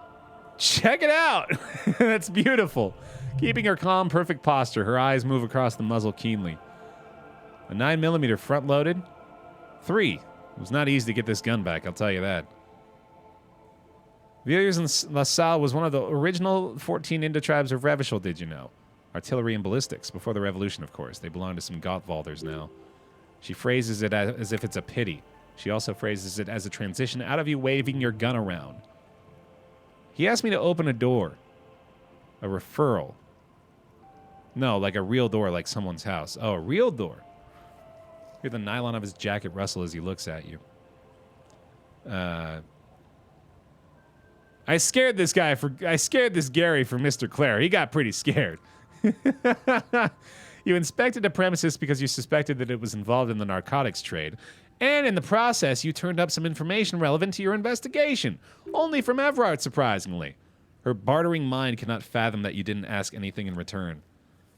S1: Check it out! That's beautiful. Keeping her calm, perfect posture, her eyes move across the muzzle keenly. A 9mm front-loaded. 3. It was not easy to get this gun back, I'll tell you that. Villiers and LaSalle was one of the original 14 Inda tribes of Revachol, did you know? Artillery and ballistics, before the revolution, of course. They belong to some Gottvalders now. She phrases it as if it's a pity. She also phrases it as a transition out of you waving your gun around. He asked me to open a door. A referral. No, like a real door, like someone's house. Oh, a real door. Hear the nylon of his jacket rustle as he looks at you. I scared this Gary for Mr. Clare. He got pretty scared. You inspected the premises because you suspected that it was involved in the narcotics trade. And in the process, you turned up some information relevant to your investigation. Only from Everard, surprisingly. Her bartering mind cannot fathom that you didn't ask anything in return.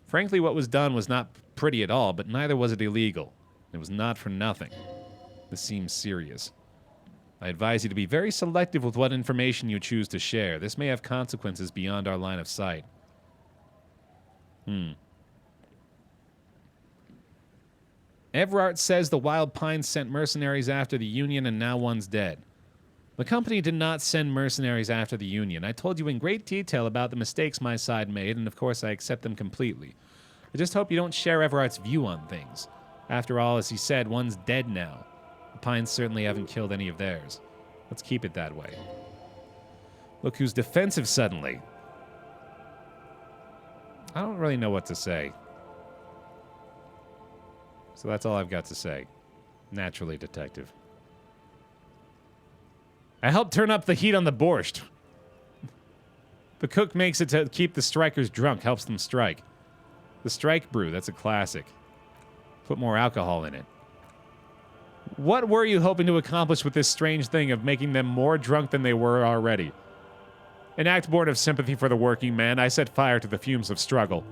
S1: Frankly, what was done was not pretty at all, but neither was it illegal. It was not for nothing. This seems serious. I advise you to be very selective with what information you choose to share. This may have consequences beyond our line of sight. Everard says the Wild Pines sent mercenaries after the Union and now one's dead. The company did not send mercenaries after the Union. I told you in great detail about the mistakes my side made, and of course I accept them completely. I just hope you don't share Everard's view on things. After all, as he said, one's dead now. The Pines certainly haven't killed any of theirs. Let's keep it that way. Look who's defensive suddenly. I don't really know what to say. So that's all I've got to say. Naturally, detective. I helped turn up the heat on the borscht. The cook makes it to keep the strikers drunk, helps them strike. The strike brew, that's a classic. Put more alcohol in it. What were you hoping to accomplish with this strange thing of making them more drunk than they were already? An act born of sympathy for the working man, I set fire to the fumes of struggle.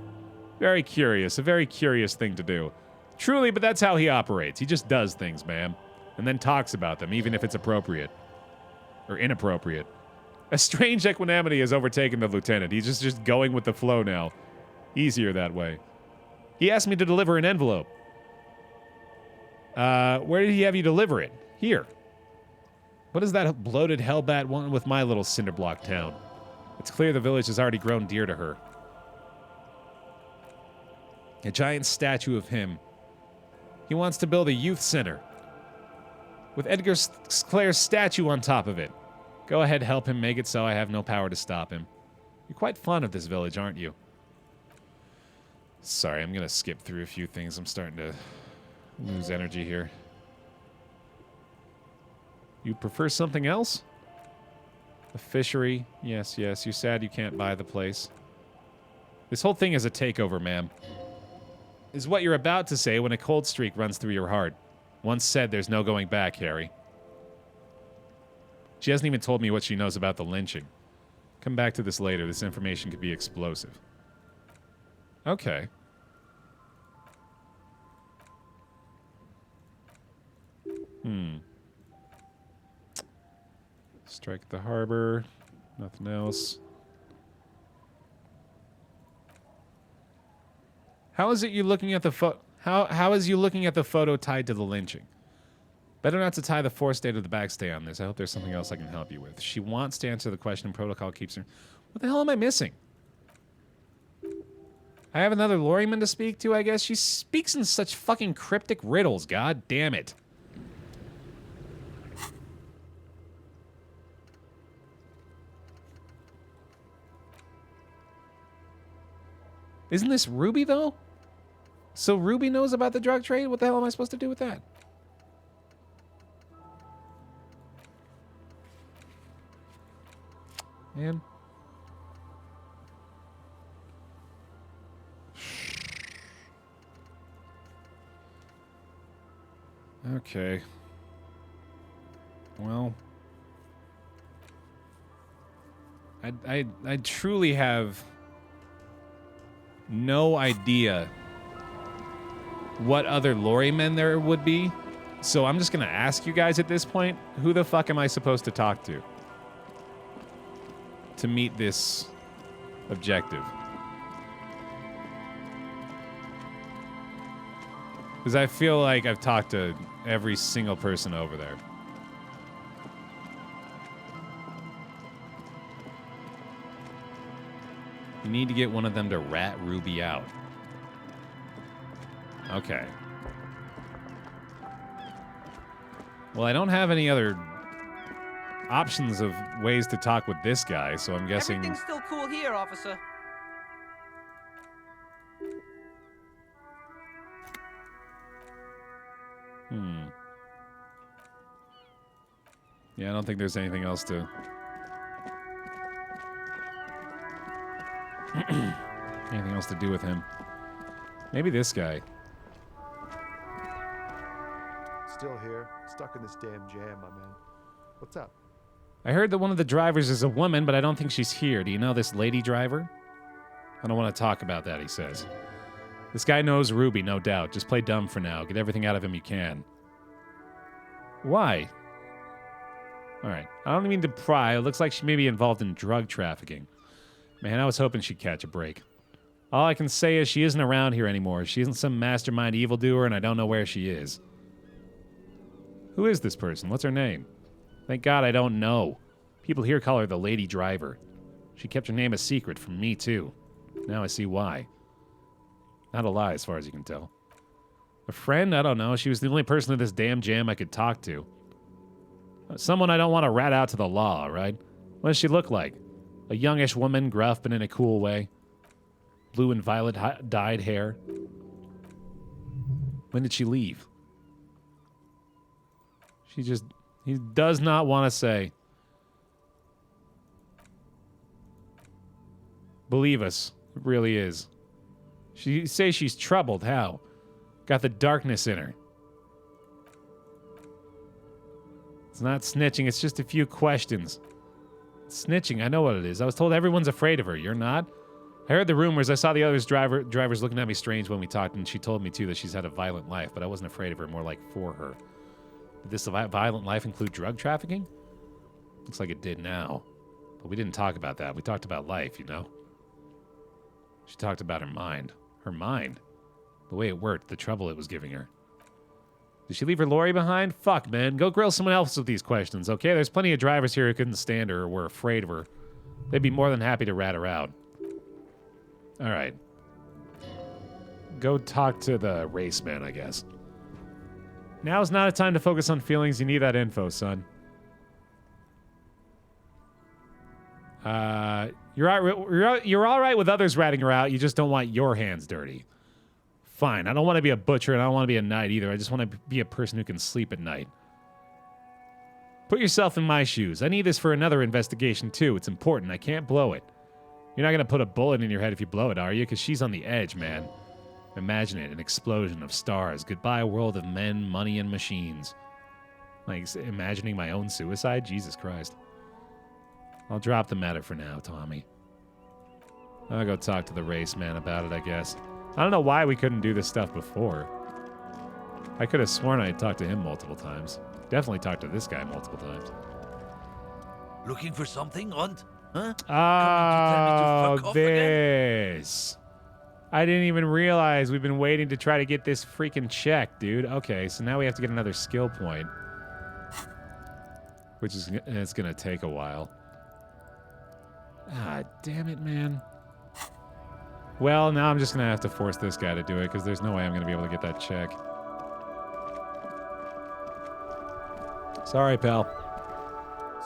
S1: Very curious, a very curious thing to do. Truly, but that's how he operates. He just does things, ma'am. And then talks about them, even if it's appropriate. Or inappropriate. A strange equanimity has overtaken the lieutenant. He's just going with the flow now. Easier that way. He asked me to deliver an envelope. Where did he have you deliver it? Here. What does that bloated hellbat want with my little cinderblock town? It's clear the village has already grown dear to her. A giant statue of him. He wants to build a youth center. With Edgar Clare's statue on top of it. Go ahead, help him make it so. I have no power to stop him. You're quite fond of this village, aren't you? Sorry, I'm gonna skip through a few things. I'm starting to lose energy here. You prefer something else? A fishery? Yes, yes. You're sad you can't buy the place. This whole thing is a takeover, ma'am. Is what you're about to say when a cold streak runs through your heart. Once said, there's no going back, Harry. She hasn't even told me what she knows about the lynching. Come back to this later. This information could be explosive. Okay. Strike the harbor. Nothing else. How is it you looking at the How is you looking at the photo tied to the lynching? Better not to tie the forestay to the backstay on this. I hope there's something else I can help you with. She wants to answer the question. Protocol keeps her. What the hell am I missing? I have another lorryman to speak to, I guess. She speaks in such fucking cryptic riddles. God damn it. Isn't this Ruby, though? So Ruby knows about the drug trade? What the hell am I supposed to do with that? Man. Okay. Well. I truly have no idea what other lorrymen there would be. So I'm just going to ask you guys at this point, who the fuck am I supposed to talk to meet this objective? Because I feel like I've talked to every single person over there. You need to get one of them to rat Ruby out. Okay. Well, I don't have any other options of ways to talk with this guy, so I'm guessing...
S11: Everything's still cool here, officer.
S1: Yeah, I don't think there's anything else to... anything else to do with him. Maybe this guy.
S8: Still here, stuck in this damn jam, my man. What's up?
S1: I heard that one of the drivers is a woman, but I don't think she's here. Do you know this lady driver? I don't want to talk about that, he says. This guy knows Ruby, no doubt. Just play dumb for now. Get everything out of him you can. Why? Alright. I don't mean to pry. It looks like she may be involved in drug trafficking. Man, I was hoping she'd catch a break. All I can say is she isn't around here anymore. She isn't some mastermind evildoer, and I don't know where she is. Who is this person? What's her name? Thank God I don't know. People here call her the Lady Driver. She kept her name a secret from me, too. Now I see why. Not a lie, as far as you can tell. A friend? I don't know. She was the only person in this damn jam I could talk to. Someone I don't want to rat out to the law, right? What does she look like? A youngish woman, gruff but in a cool way. Blue and violet dyed hair. When did she leave? He does not want to say. Believe us, it really is. She say she's troubled. How? Got the darkness in her. It's not snitching, it's just a few questions. Snitching, I know what it is. I was told everyone's afraid of her. You're not? I heard the rumors. I saw the others drivers looking at me strange when we talked, and she told me, too, that she's had a violent life, but I wasn't afraid of her, more like for her. Did this violent life include drug trafficking? Looks like it did now. But we didn't talk about that. We talked about life, you know? She talked about her mind. Her mind? The way it worked, the trouble it was giving her. Did she leave her lorry behind? Fuck, man. Go grill someone else with these questions, okay? There's plenty of drivers here who couldn't stand her or were afraid of her. They'd be more than happy to rat her out. All right. Go talk to the race man, I guess. Now's not a time to focus on feelings. You need that info, son. You're all right with others ratting her out. You just don't want your hands dirty. Fine. I don't want to be a butcher, and I don't want to be a knight either. I just want to be a person who can sleep at night. Put yourself in my shoes. I need this for another investigation, too. It's important. I can't blow it. You're not going to put a bullet in your head if you blow it, are you? Because she's on the edge, man. Imagine it, an explosion of stars. Goodbye, world of men, money, and machines. Like, imagining my own suicide? Jesus Christ. I'll drop the matter for now, Tommy. I'll go talk to the race man about it, I guess. I don't know why we couldn't do this stuff before. I could have sworn I had talked to him multiple times. Definitely talked to this guy multiple times.
S9: Looking for something, Hunt? Huh?
S1: Oh, this. I didn't even realize we've been waiting to try to get this freaking check, dude. Okay, so now we have to get another skill point. Which is, it's gonna take a while. Ah, damn it, man. Well, now I'm just gonna have to force this guy to do it, because there's no way I'm gonna be able to get that check. Sorry, pal.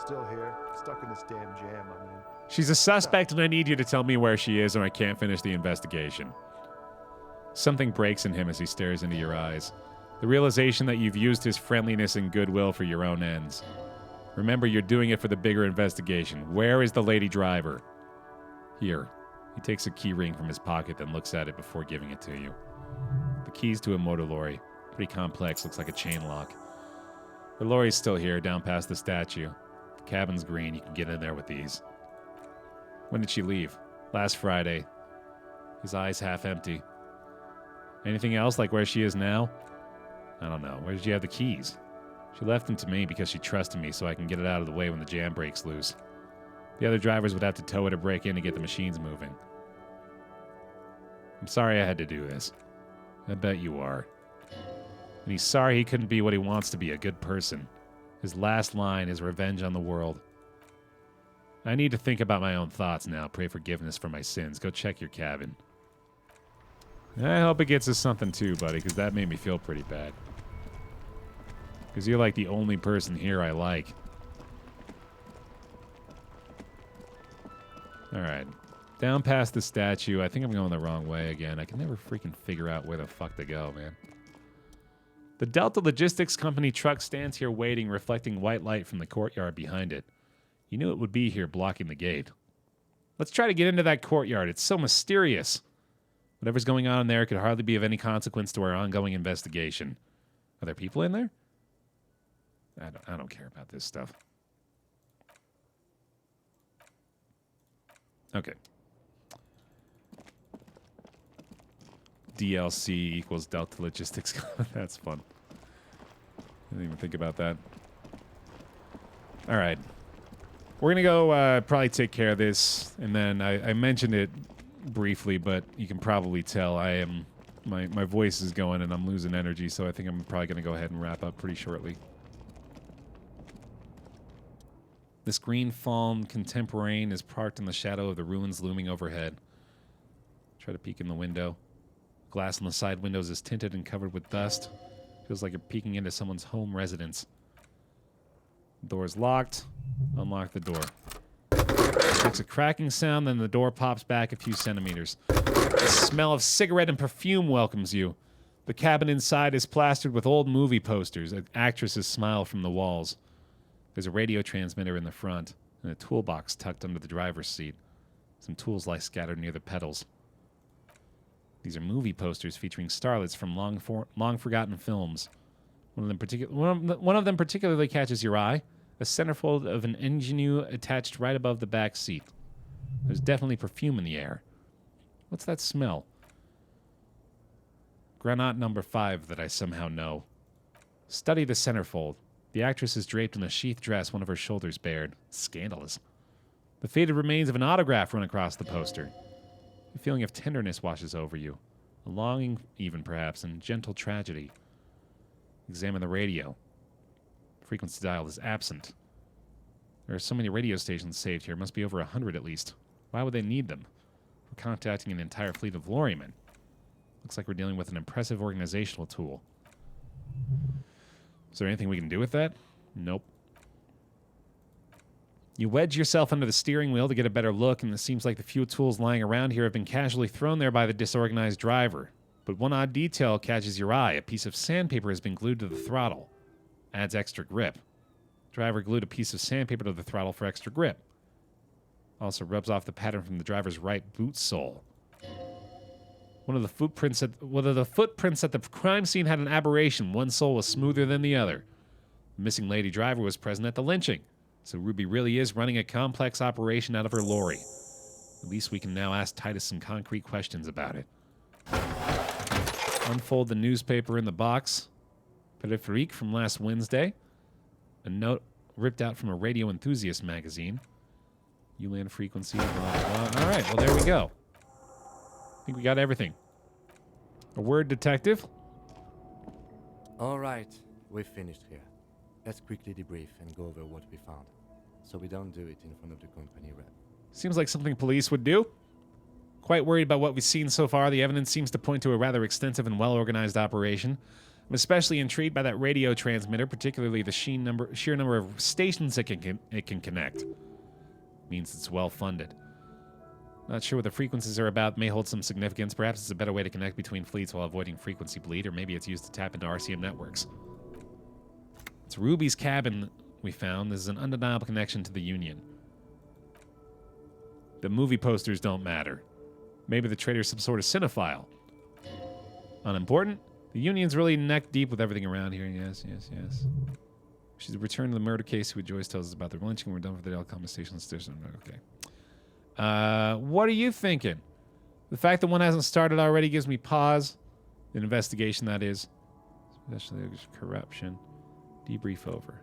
S8: Still here, stuck in this damn jam, I mean.
S1: She's a suspect, and I need you to tell me where she is, or I can't finish the investigation. Something breaks in him as he stares into your eyes. The realization that you've used his friendliness and goodwill for your own ends. Remember, you're doing it for the bigger investigation. Where is the lady driver? Here. He takes a key ring from his pocket, then looks at it before giving it to you. The keys to a motor lorry. Pretty complex, looks like a chain lock. The lorry's still here, down past the statue. The cabin's green, you can get in there with these. When did she leave? Last Friday. His eyes half empty. Anything else, like where she is now? I don't know. Where did you have the keys? She left them to me because she trusted me so I can get it out of the way when the jam breaks loose. The other drivers would have to tow it or break in to get the machines moving. I'm sorry I had to do this. I bet you are. And he's sorry he couldn't be what he wants to be, a good person. His last line is revenge on the world. I need to think about my own thoughts now. Pray forgiveness for my sins. Go check your cabin. I hope it gets us something too, buddy, because that made me feel pretty bad. Because you're like the only person here I like. Alright. Down past the statue. I think I'm going the wrong way again. I can never freaking figure out where the fuck to go, man. The Delta Logistics Company truck stands here waiting, reflecting white light from the courtyard behind it. You knew it would be here, blocking the gate. Let's try to get into that courtyard. It's so mysterious. Whatever's going on in there could hardly be of any consequence to our ongoing investigation. Are there people in there? I don't care about this stuff. Okay. DLC equals Delta Logistics. That's fun. I didn't even think about that. All right. We're going to go probably take care of this. And then I mentioned it briefly, but you can probably tell I am... My voice is going and I'm losing energy, so I think I'm probably going to go ahead and wrap up pretty shortly. This green fawn contemporane is parked in the shadow of the ruins looming overhead. Try to peek in the window. Glass on the side windows is tinted and covered with dust. Feels like you're peeking into someone's home residence. Door is locked. Unlock the door. Makes a cracking sound, then the door pops back a few centimeters. The smell of cigarette and perfume welcomes you. The cabin inside is plastered with old movie posters. Actresses smile from the walls. There's a radio transmitter in the front, and a toolbox tucked under the driver's seat. Some tools lie scattered near the pedals. These are movie posters featuring starlets from long-forgotten films. One of them particularly catches your eye. A centerfold of an ingenue attached right above the back seat. There's definitely perfume in the air. What's that smell? Granat number 5 that I somehow know. Study the centerfold. The actress is draped in a sheath dress, one of her shoulders bared. Scandalous. The faded remains of an autograph run across the poster. A feeling of tenderness washes over you. A longing, even perhaps, and gentle tragedy. Examine the radio. Frequency dial is absent. There are so many radio stations saved here. Must be over 100 at least. Why would they need them? We're contacting an entire fleet of lorrymen. Looks like we're dealing with an impressive organizational tool. Is there anything we can do with that? Nope. You wedge yourself under the steering wheel to get a better look, and it seems like the few tools lying around here have been casually thrown there by the disorganized driver. But one odd detail catches your eye. A piece of sandpaper has been glued to the throttle. Adds extra grip. Driver glued a piece of sandpaper to the throttle for extra grip. Also rubs off the pattern from the driver's right boot sole. One of the footprints at the crime scene had an aberration. One sole was smoother than the other. The missing lady driver was present at the lynching. So Ruby really is running a complex operation out of her lorry. At least we can now ask Titus some concrete questions about it. Unfold the newspaper in the box. Peripherique from last Wednesday. A note ripped out from a radio enthusiast magazine. ULAN frequency, blah, blah. All right, well, there we go. I think we got everything. A word, detective.
S6: All right, we've finished here. Let's quickly debrief and go over what we found, so we don't do it in front of the company rep.
S1: Seems like something police would do. Quite worried about what we've seen so far. The evidence seems to point to a rather extensive and well-organized operation. I'm especially intrigued by that radio transmitter, particularly the sheer number of stations it can connect. Means it's well-funded. Not sure what the frequencies are about. May hold some significance. Perhaps it's a better way to connect between fleets while avoiding frequency bleed, or maybe it's used to tap into RCM networks. It's Ruby's cabin we found. This is an undeniable connection to the Union. The movie posters don't matter. Maybe the traitor's some sort of cinephile. Unimportant. The Union's really neck deep with everything around here. Yes, yes, yes. She's returned to the murder case. Who Joyce tells us about the lynching. We're done for the Alcama station station. Okay. What are you thinking? The fact that one hasn't started already gives me pause. An investigation, that is. Especially corruption. Debrief over.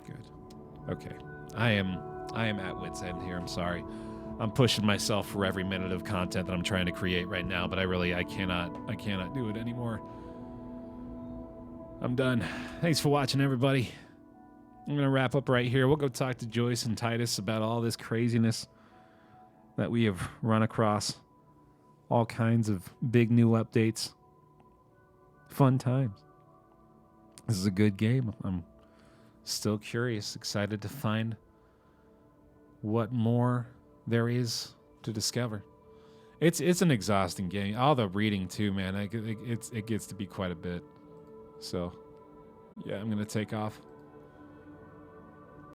S1: Good. Okay. I am at wit's end here. I'm sorry. I'm pushing myself for every minute of content that I'm trying to create right now, but I cannot do it anymore. I'm done. Thanks for watching, everybody. I'm going to wrap up right here. We'll go talk to Joyce and Titus about all this craziness that we have run across. All kinds of big new updates. Fun times. This is a good game. I'm still curious, excited to find what more there is to discover. It's an exhausting game. All the reading too, man. It gets to be quite a bit. So, yeah, I'm going to take off.